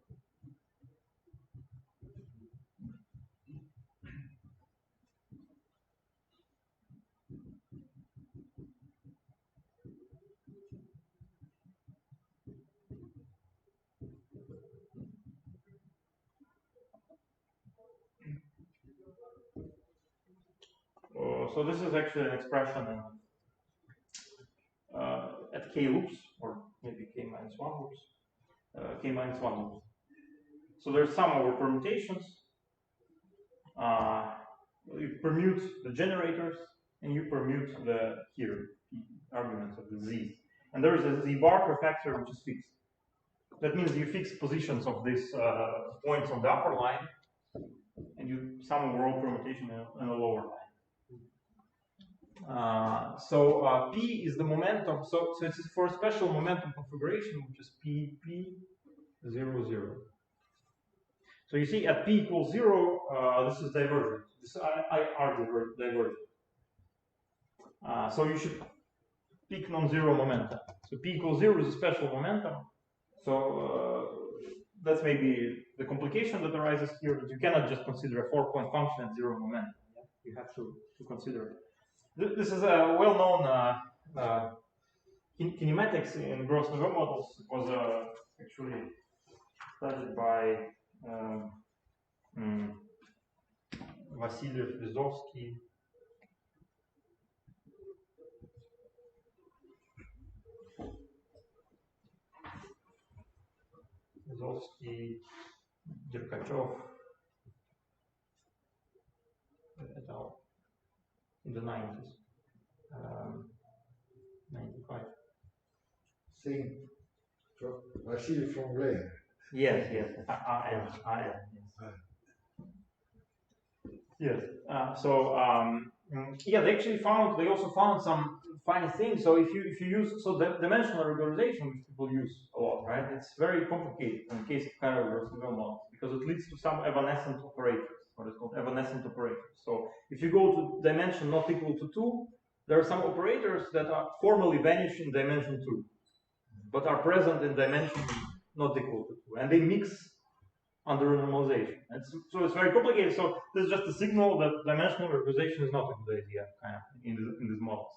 So this is actually an expression at k loops, or maybe k minus 1 loops, k minus 1 loops. So there's sum over permutations. You permute the generators, and you permute the arguments of the z's. And there is a z-Barker factor which is fixed. That means you fix positions of these points on the upper line, and you sum over all permutation in the lower line. So P is the momentum. So it's for a special momentum configuration, which is P 0, 0. So you see at P equals 0, this is divergent. This are divergent. So you should pick non-zero momentum. So P equals 0 is a special momentum. So that's maybe the complication that arises here, that you cannot just consider a 4-point function at 0 momentum. Yeah? You have to consider it. This is a well-known kinematics in Gross-Neveu models. It was actually studied by Vasiliev, Vizovsky, Derkachov, et al. In the 90s, 95. Same. Vasily from Blaine. Yes. Yes. Yes. yeah, they also found some funny things. So if you use the dimensional regularization, which people use a lot, right? It's very complicated in the case of chiral Gross-Neveu models because it leads to some evanescent operators, what is called evanescent operators. So if you go to dimension not equal to 2, there are some operators that are formally vanish in dimension 2, but are present in dimension not equal to 2, and they mix under normalization. So it's very complicated. So this is just a signal that dimensional regularization is not a good idea, kind of, in these models.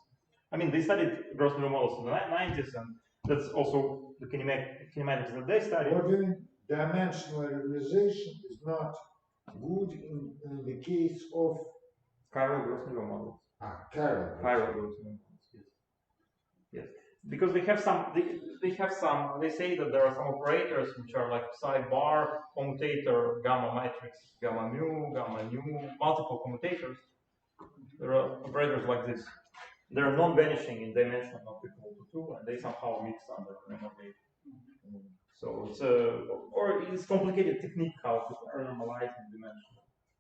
I mean, they studied Gross-Neveu models in the 90s, and that's also the kinematics that they studied. What do you mean? Dimensional regularization is not good in the case of Chiral Gross-Neveu models. chiral. Chiral Gross-Neveu models, yes. Yes. Because they have some, they say that there are some operators which are like psi bar, commutator, gamma matrix, gamma mu, multiple commutators. There are operators like this. They're non-vanishing in dimension not equal to 2, and they somehow mix under normalization. So it's or it's complicated technique how to normalize in dimension.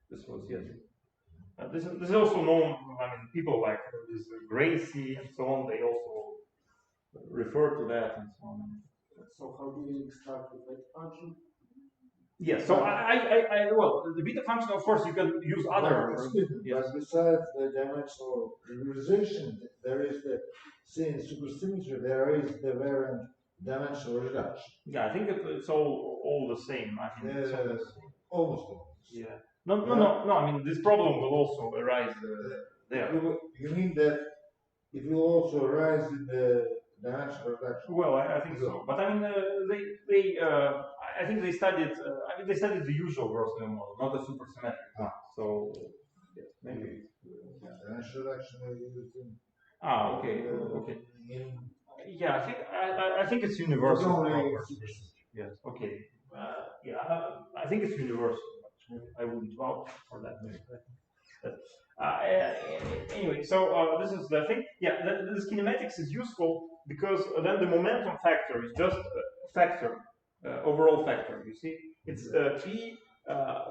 This was, yes. This is also known. I mean, people like this Gracie and so on. They also refer to that and so on. So how do we start with that function? Yes. So well, the beta function, of course, you can use other. But besides the dimensional regularization, there is the same supersymmetry. There is the variant dimensional reduction. Yeah, I think it's all the same. I mean, it's almost all. Yeah. No. I mean, this problem will also arise there. You mean that it will also arise in the dimensional reduction? Well, I think so. But I mean, I think they studied. They studied the usual Gross-Neveu model, not the supersymmetric one. So yes, maybe. Dimensional reduction is used in. Okay. Okay. Yeah, I think it's universal. Yes. Okay. Yeah, I think it's universal. I wouldn't vouch for that. Anyway, so this is the thing. Yeah, this kinematics is useful because then the momentum factor is just a factor, overall factor. You see, it's p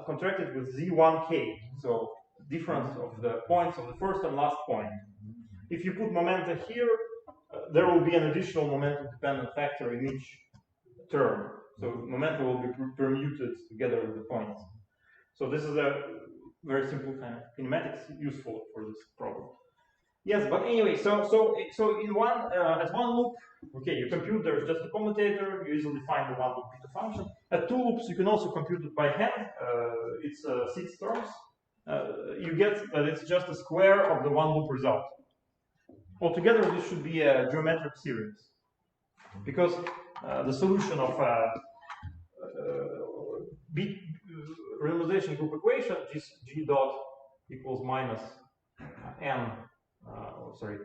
contracted with z1k. So difference of the points of the first and last point. If you put momenta here, there will be an additional momentum-dependent factor in each term. So momentum will be permuted together with the points. So this is a very simple kind of kinematics useful for this problem. Yes, but anyway, so in one at one loop, okay, you compute there's just a commutator. You easily find the one loop beta function. At two loops, you can also compute it by hand. It's 6 terms. You get that it's just a square of the one loop result. Altogether, this should be a geometric series because the solution of realization group equation g dot equals minus n.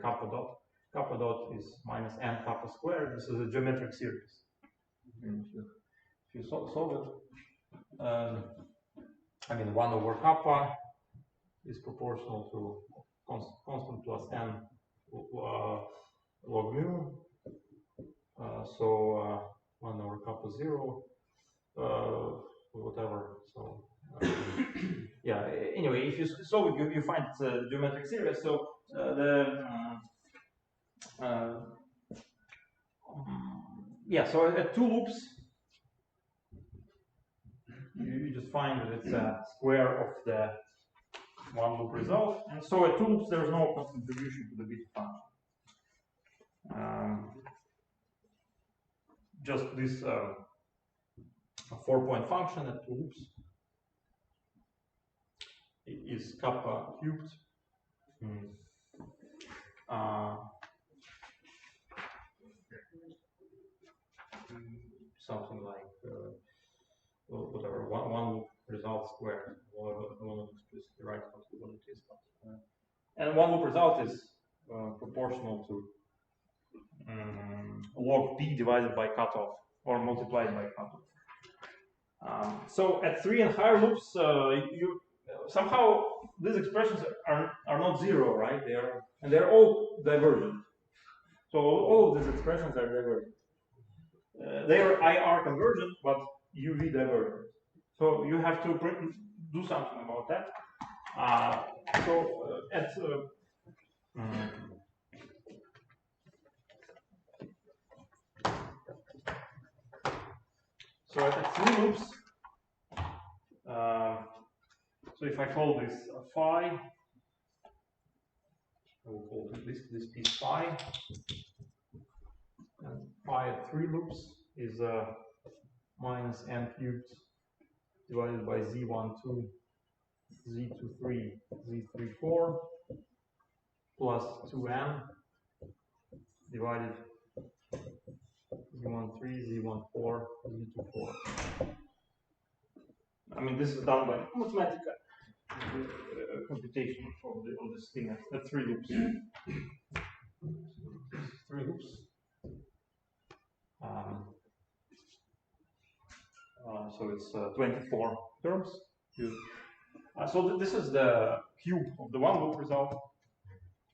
Kappa dot. Kappa dot is minus n kappa squared. This is a geometric series. And if you solve it, I mean 1 over kappa is proportional to constant plus n log mu. So 1 over kappa 0. Whatever. So yeah. Anyway, if you solve it, you find it's a geometric series. So yeah. So at two loops, you just find that it's a square of the one loop result, and so at two loops there is no contribution to the beta function. Just this. A 4-point function at two loops is kappa cubed. Something like whatever one loop result squared. I want to explicitly write what it is, and one loop result is proportional to log p divided by cutoff or multiplied by cutoff. So at 3 and higher loops, you somehow these expressions are not zero, right? They're all divergent. So all of these expressions are divergent. They are IR convergent, but UV divergent. So you have to do something about that. So at 3 loops, so if I call this phi, I will call this piece phi, and phi at 3 loops is minus n cubed divided by z12, z23, z34 plus 2n divided z13, z14, z24. I mean, this is done by mathematical computation of this thing at 3 loops. 3 loops. So it's 24 terms. So this is the cube of the one loop result.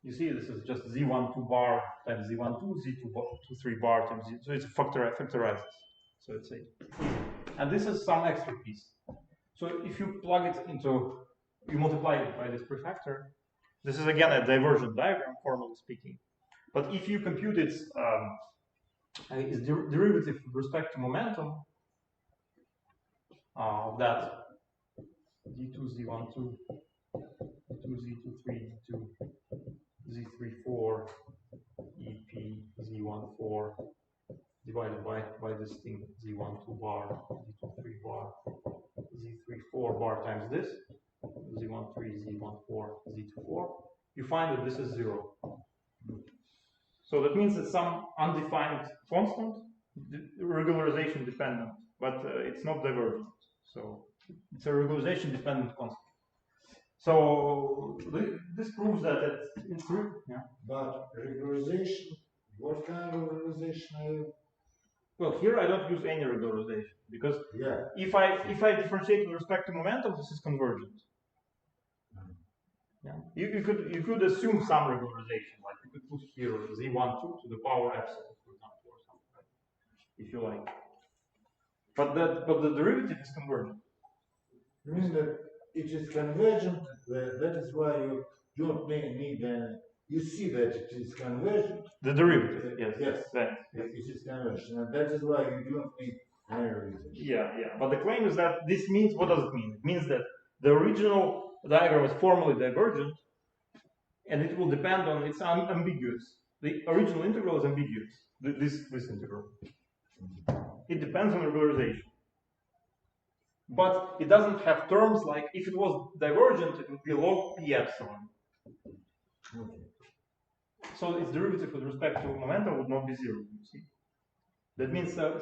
You see, this is just z12 bar times z12, z23 bar times z. So it's factorized. So it's 8. And this is some extra piece. So if you plug it into, you multiply it by this prefactor. This is again a divergent diagram, formally speaking. But if you compute its derivative with respect to momentum of that d2, z12, d2, z23, d2, z34, EP, z14 divided by this thing z12 bar, z23 bar, z34 bar times this, z13, z14, z24, you find that this is 0. So that means it's some undefined constant, regularization dependent, but it's not divergent. So it's a regularization dependent constant. So this proves that it's true. Yeah. But regularization, what kind of regularization are you? Well, here I don't use any regularization because Yeah. if I differentiate with respect to momentum, this is convergent. Yeah. You could assume some regularization, like you could put here z12 to the power epsilon, for example, or something, right? If you like. But the derivative is convergent. You mean that it is convergent? That is why you don't need you see that it is convergent. The derivative, yes. Yes. That, yes. It is convergent, and that is why you don't need any reason. Yeah. But the claim is that this means, what does it mean? It means that the original diagram is formally divergent, and it will depend on, it's ambiguous. The original integral is ambiguous, this integral. It depends on regularization. But it doesn't have terms like, if it was divergent, it would be log p epsilon. Okay. So its derivative with respect to momentum would not be 0, you see. That means, so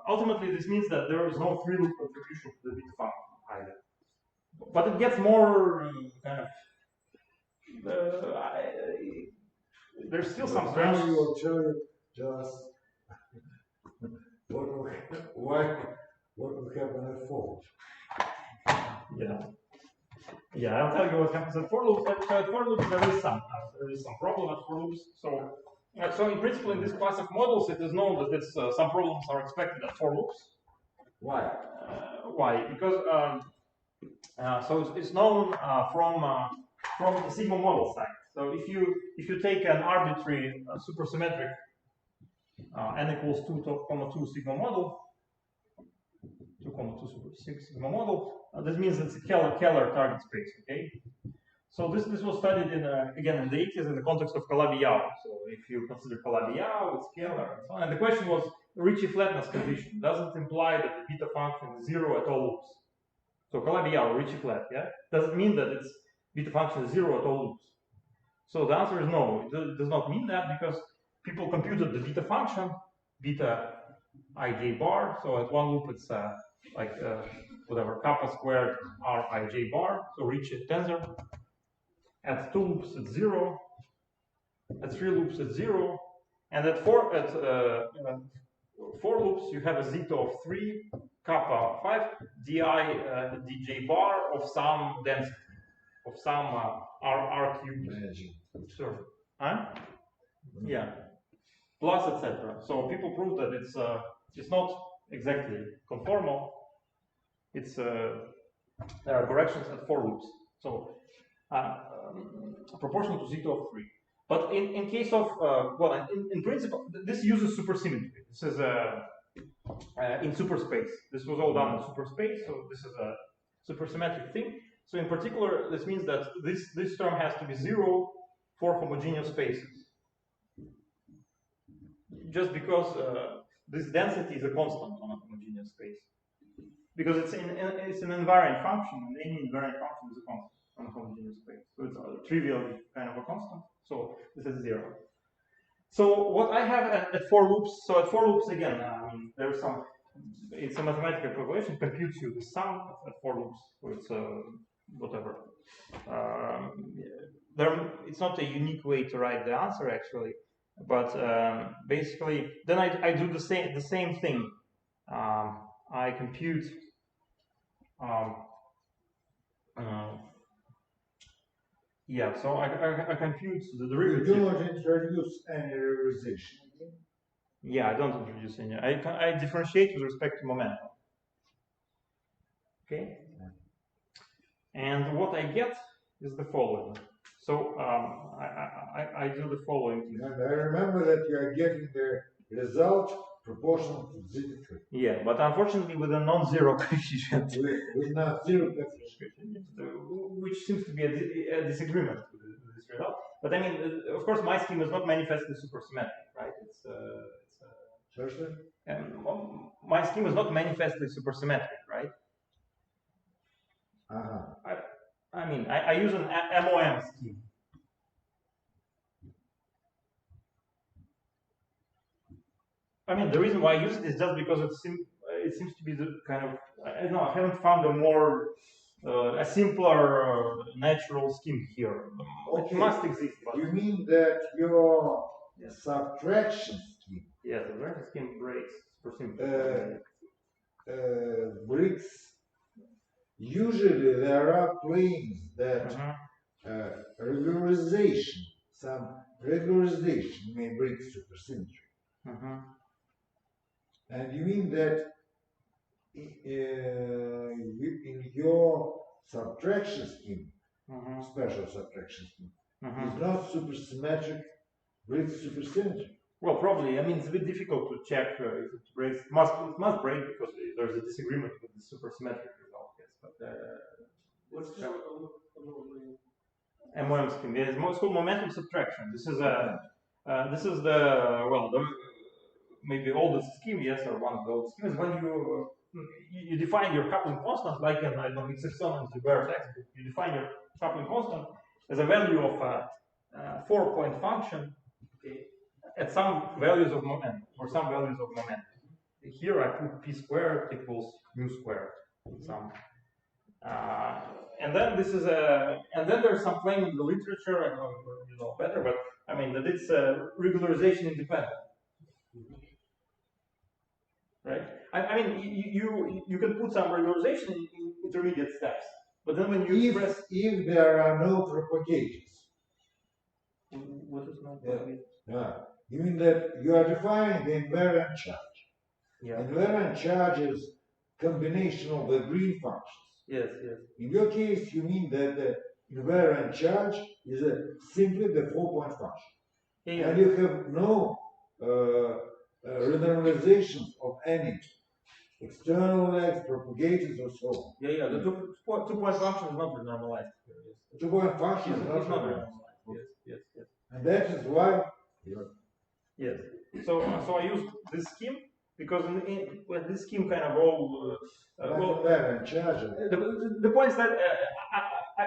ultimately this means that there is no free loop contribution to the beta function either. But it gets more kind of, there's still some Now strange. you will tell us what will happen at 4. Yeah, I'll tell you what happens at for loops. At for loops, there is some problem at for loops. So in principle, in this class of models, it is known that some problems are expected at for loops. Why? Why? Because so it's known from the sigma model side. So if you take an arbitrary supersymmetric n equals 2, sigma model, 2, 2 super 6 sigma model, this means it's a Keller target space. Okay. So this was studied again in the 80s in the context of Calabi-Yau. So if you consider Calabi-Yau, it's Keller and so on. And the question was Ricci flatness condition. Does it imply that the beta function is 0 at all loops? So Calabi-Yau, Ricci flat, yeah? Does it mean that its beta function is 0 at all loops? So the answer is no. It does not mean that because people computed the beta function, beta ij bar. So at one loop it's whatever, kappa squared r ij bar. So Ricci tensor. At 2 loops it's 0. At 3 loops it's 0. And at 4 loops you have a zeta of 3, kappa 5, di dj bar of some density, of some r cubed. Sure. Huh? Yeah. Plus etc. So people prove that it's not exactly conformal. It's there are corrections at 4 loops. So proportional to z2 of 3. But in case of, well, in principle, this uses supersymmetry. This is in superspace. This was all done in superspace, so this is a supersymmetric thing. So in particular, this means that this term has to be 0 for homogeneous spaces. Just because this density is a constant on a homogeneous space. Because it's an invariant function, and any invariant function is a constant on a homogeneous space. So it's a trivially kind of a constant. So this is 0. So what I have at 4 loops, so at 4 loops again, there's some, it's a mathematical equation, computes you the sum at 4 loops. So it's whatever. It's not a unique way to write the answer actually, but basically, then I do the same thing. I compute yeah, so I compute the derivative. You do not introduce any regularization again? Yeah, I don't introduce any. I differentiate with respect to momentum. Okay? And what I get is the following. So I do the following. And I remember that you are getting the result proportional to z3. Yeah, but unfortunately with a non-zero coefficient. With non-zero coefficient. Which seems to be a disagreement with this result. But I mean, of course, my scheme is not manifestly supersymmetric, right? My scheme is not manifestly supersymmetric, right? I mean, I use an MOM scheme. I mean, the reason why I use it is just because it seems to be the kind of, I don't know, I haven't found a more, a simpler natural scheme here. Okay. It must exist. But you mean that your subtraction scheme? Yeah, the subtraction scheme breaks supersymmetry. Breaks. Usually there are claims that regularization, some regularization may break supersymmetry. And you mean that in your subtraction scheme, special subtraction scheme, is not supersymmetric, breaks supersymmetry? Well, probably. I mean, it's a bit difficult to check if it breaks. It must break because there's a disagreement with the supersymmetric result. Yes, but what's the MOM scheme? Yeah, it's called momentum subtraction. This is maybe oldest scheme, yes, or one of the oldest schemes. When you define your coupling constant, like in, I don't know, it's exponent to Bear's textbook, you define your coupling constant as a value of a 4-point function, okay, at some values of momentum, or some values of momentum. Here I put p squared equals mu squared. Some, and then this is and then there's some claim in the literature, I don't know if you know better, but I mean that it's regularization independent. Right? I mean, you can put some regularization in intermediate steps, but then when you express, if there are no propagations. What is no propagation? You mean that you are defining the invariant charge. Yeah. Invariant charge is combination of the green functions. Yes, yes. In your case, you mean that the invariant charge is simply the 4-point function. Yeah. And you have no renormalizations of any external legs, propagators, or so on. Yeah. The two-point function is not renormalized. The 2-point function is not renormalized. Yes. And that is why. Yes. So I used this scheme because when this scheme kind of all. The point is that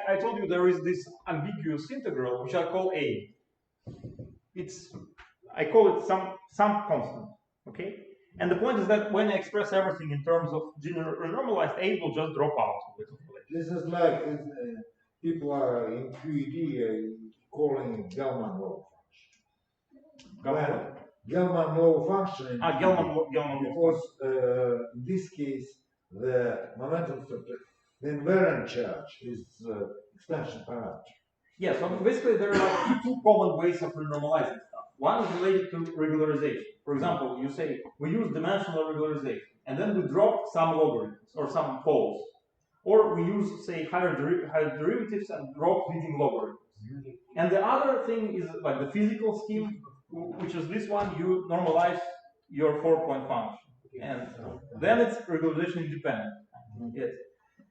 I told you there is this ambiguous integral which I call A. I call it some constant. Okay. And the point is that when I express everything in terms of renormalized, A will just drop out. This is like people are in QED calling Gell-Mann law function. Gell-Mann law function. Gell-Mann law. Because in this case, the momentum subtraction, the invariant charge is extension parameter. Yeah, so basically there are two common ways of renormalizing stuff. One is related to regularization. For example, you say we use dimensional regularization, and then we drop some logarithms or some poles. or we use, say, higher derivatives and drop leading logarithms. And the other thing is like the physical scheme, which is this one. You normalize your 4-point function, and then it's regularization independent. Yes.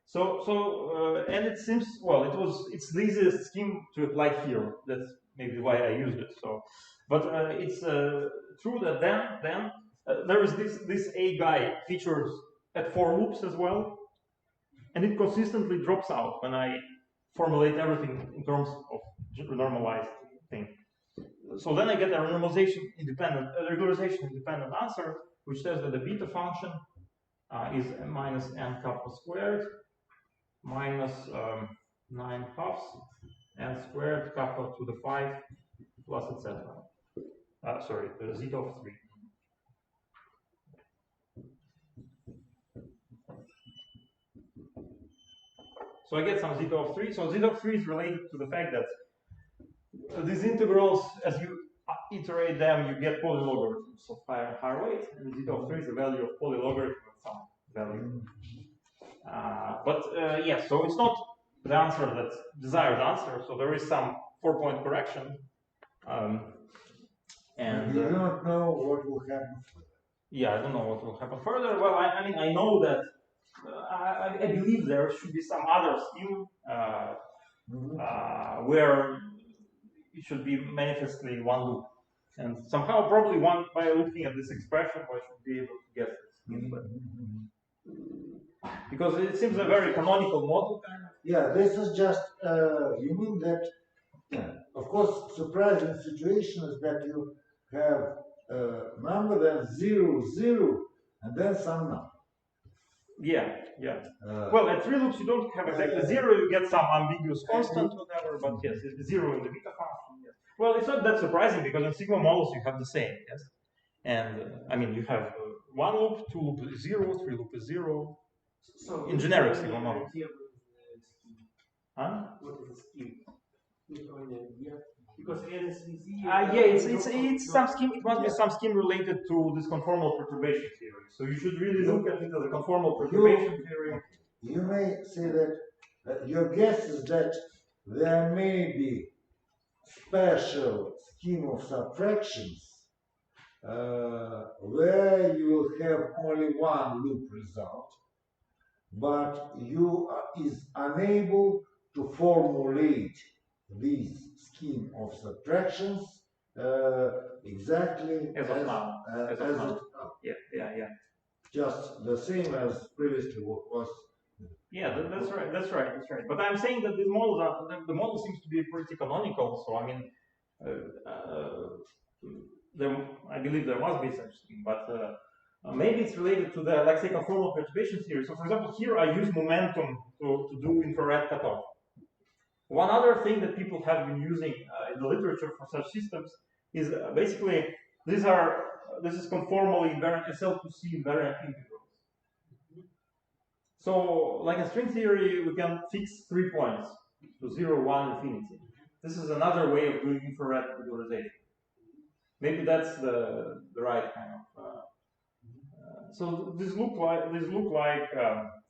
So and it seems, well, it's the easiest scheme to apply here. That's maybe why I used it. So, but it's true that then there is this A guy features at for loops as well, and it consistently drops out when I formulate everything in terms of normalized thing. So then I get a regularization independent answer, which says that the beta function is minus n kappa squared minus 9 halves n squared kappa to the 5 plus etc. Sorry, zeta of 3. So I get some zeta of 3. So zeta of 3 is related to the fact that these integrals, as you iterate them, you get polylogarithms of higher weight, and zeta of 3 is the value of polylogarithm of some value. Yes, so it's not the answer that's desired answer. So there is some 4-point correction, and you don't know what will happen. Yeah, I don't know what will happen further. Well, I mean, I know that I believe there should be some other scheme where it should be manifestly one loop, and somehow probably by looking at this expression, I should be able to get this. Because it seems a very canonical model kind of. Yeah, this is just, you mean that, of course, surprising situation is that you have a number that's 0, 0, and then some number. Yeah. Well, at 3 loops you don't have exactly 0, you get some ambiguous constant, whatever, but yes, it's 0 in the beta function. Yes. Well, it's not that surprising because in sigma models you have the same, yes? And I mean, you have 1 loop, 2 loop is 0, 3 loop is 0. So in generic sigma model. Huh? What is the scheme? Because NSVC. Yeah, it's some scheme. It must be some scheme related to this conformal perturbation theory. So you should really look at it as a conformal perturbation theory. You may say that your guess is that there may be special scheme of subtractions where you will have only one loop result, but you is unable to formulate these scheme of subtractions exactly as of now. Yeah. Just the same as previously was. Yeah, that's right. But I'm saying that these models the model seems to be pretty canonical. So I mean, I believe there must be such thing, but maybe it's related to the, like, say, conformal perturbation theory. So for example, here I use momentum to do infrared cutoff. One other thing that people have been using in the literature for such systems is basically this is conformally invariant SL2C invariant integrals. So, like in string theory, we can fix 3 points, so 0, 1, infinity. This is another way of doing infrared regularization. Maybe that's the right kind of. So these look like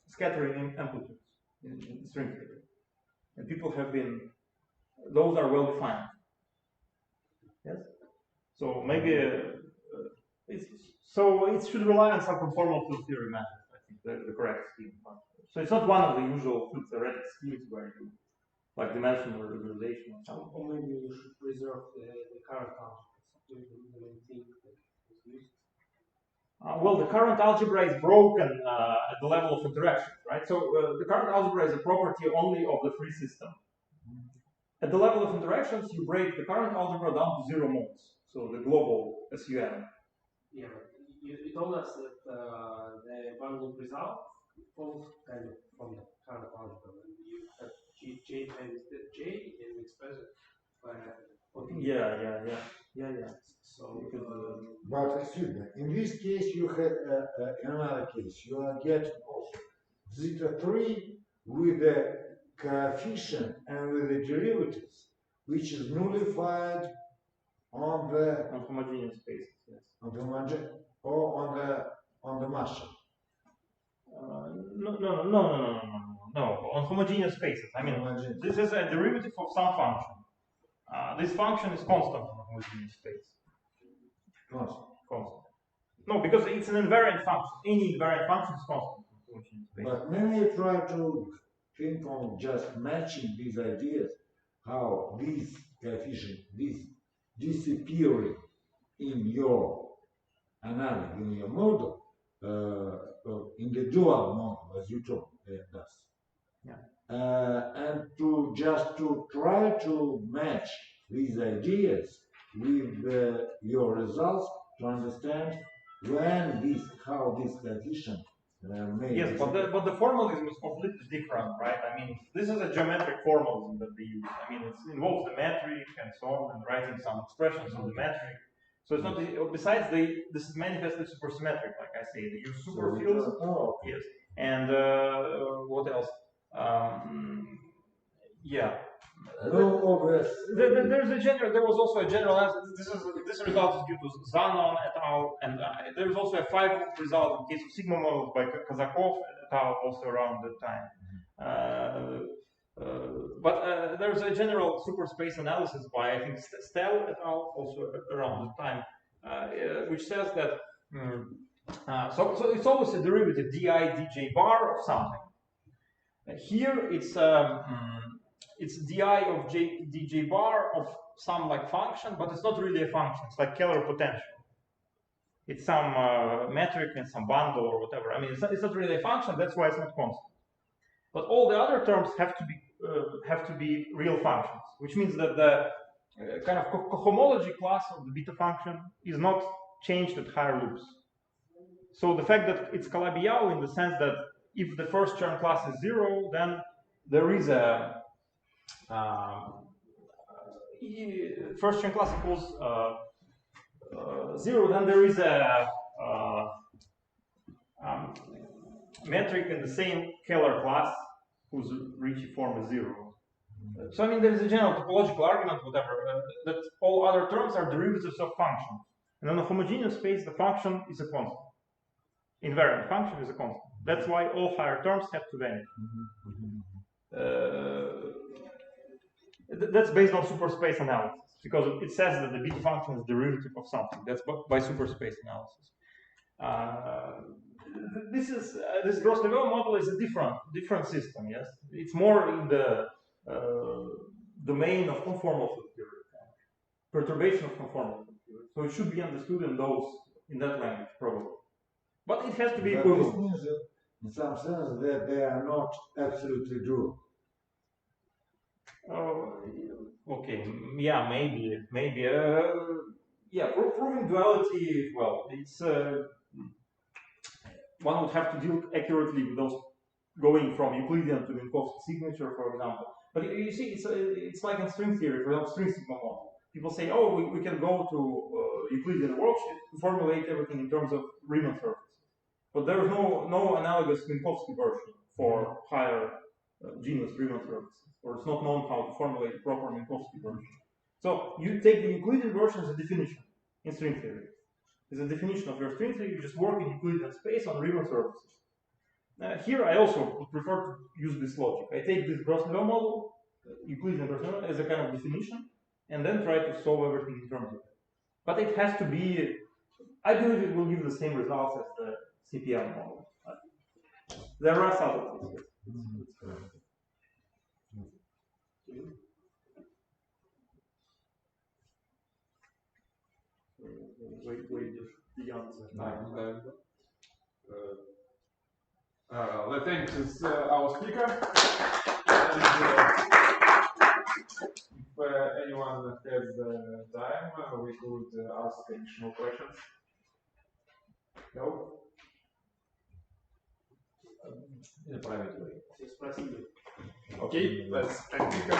scattering amplitudes in string theory, and people have been. Those are well defined. Yes. So maybe it should rely on some conformal field theory method. I think the correct scheme. So it's not one of the usual field theoretic schemes where you like dimensional regularization or something. Or maybe you should preserve the current algebra. Well, the current algebra is broken at the level of interaction, right? So the current algebra is a property only of the free system. At the level of interactions, you break the current algebra down to 0 modes, so the global SUM. Yeah, but you told us that the one loop result falls kind of from the current algebra. You have J times J and express it by. Yeah. So, but excuse me, in this case you have another case. You are getting also zeta 3 with the coefficient and with the derivatives, which is nullified on the homogeneous space. Yes. On the on the Marshall. No. No, on homogeneous spaces. I mean, this is a derivative of some function. This function is constant on a homogeneous space. Constant. No, because it's an invariant function. Any invariant function is constant on a homogeneous space. But when you try to think on just matching these ideas, how these coefficients, these disappearing in your analysis, in your model, in the dual model, as you told us. Yeah. And to try to match these ideas with your results to understand how these coefficients made. Yes, but the formalism is completely different, right? I mean, this is a geometric formalism that they use. I mean, it involves the metric and so on, and writing some expressions on the metric. So it's not. Besides, this is manifestly supersymmetric, like I say. They use superfields. Yes, and what else? Yeah. There was also a general answer. This result is due to Zanon et al. And there is also a 5 result in case of sigma models by Kazakov et al. Also around that time. But there's a general superspace analysis by, I think, Steklov et al. Also around the time, which says that so it's always a derivative di dj bar of something. Here it's di of dj bar of some like function, but it's not really a function. It's like Keller potential. It's some metric and some bundle or whatever. I mean, it's not really a function. That's why it's not constant. But all the other terms have to be real functions, which means that the kind of cohomology class of the beta function is not changed at higher loops. So the fact that it's Calabi-Yau in the sense that if the first term class is 0, then there is a first term class equals 0, then there is a metric in the same Keller class whose Ricci form is 0. So I mean, there is a general topological argument, whatever, that all other terms are derivatives of functions. And on a homogeneous space, the function is a constant. Invariant function is a constant. That's why all higher terms have to vanish. That's based on superspace analysis, because it says that the beta function is derivative of something. That's by superspace analysis. This Gross-Neveu model is a different system. Yes, it's more in the domain of conformal field theory, perturbation of conformal field theory. So it should be understood in that language probably. But it has to be equivalent. This means, in some sense, that they are not absolutely dual. Okay. Yeah, maybe. Yeah, proving duality. Well, it's one would have to deal accurately with those going from Euclidean to Minkowski signature, for example. But you see, it's like in string theory, for example, string sigma model. People say, oh, we can go to Euclidean worksheet to formulate everything in terms of Riemann surfaces. But there is no analogous Minkowski version for higher genus Riemann surfaces, or it's not known how to formulate a proper Minkowski version. So you take the Euclidean version as a definition in string theory. It's a definition of your string theory. You just work in Euclidean space on Riemann surfaces. Here I also would prefer to use this logic. I take this Gross-Neveu model, Euclidean Gross-Neveu, as a kind of definition, and then try to solve everything in terms of it. But it has to be, I believe it will give the same results as the CPM model. There are subtleties. Wait, the answer. Let's thank our speaker. And, if anyone has time, we could ask additional questions. No? In a private way. Okay, let's thank speaker.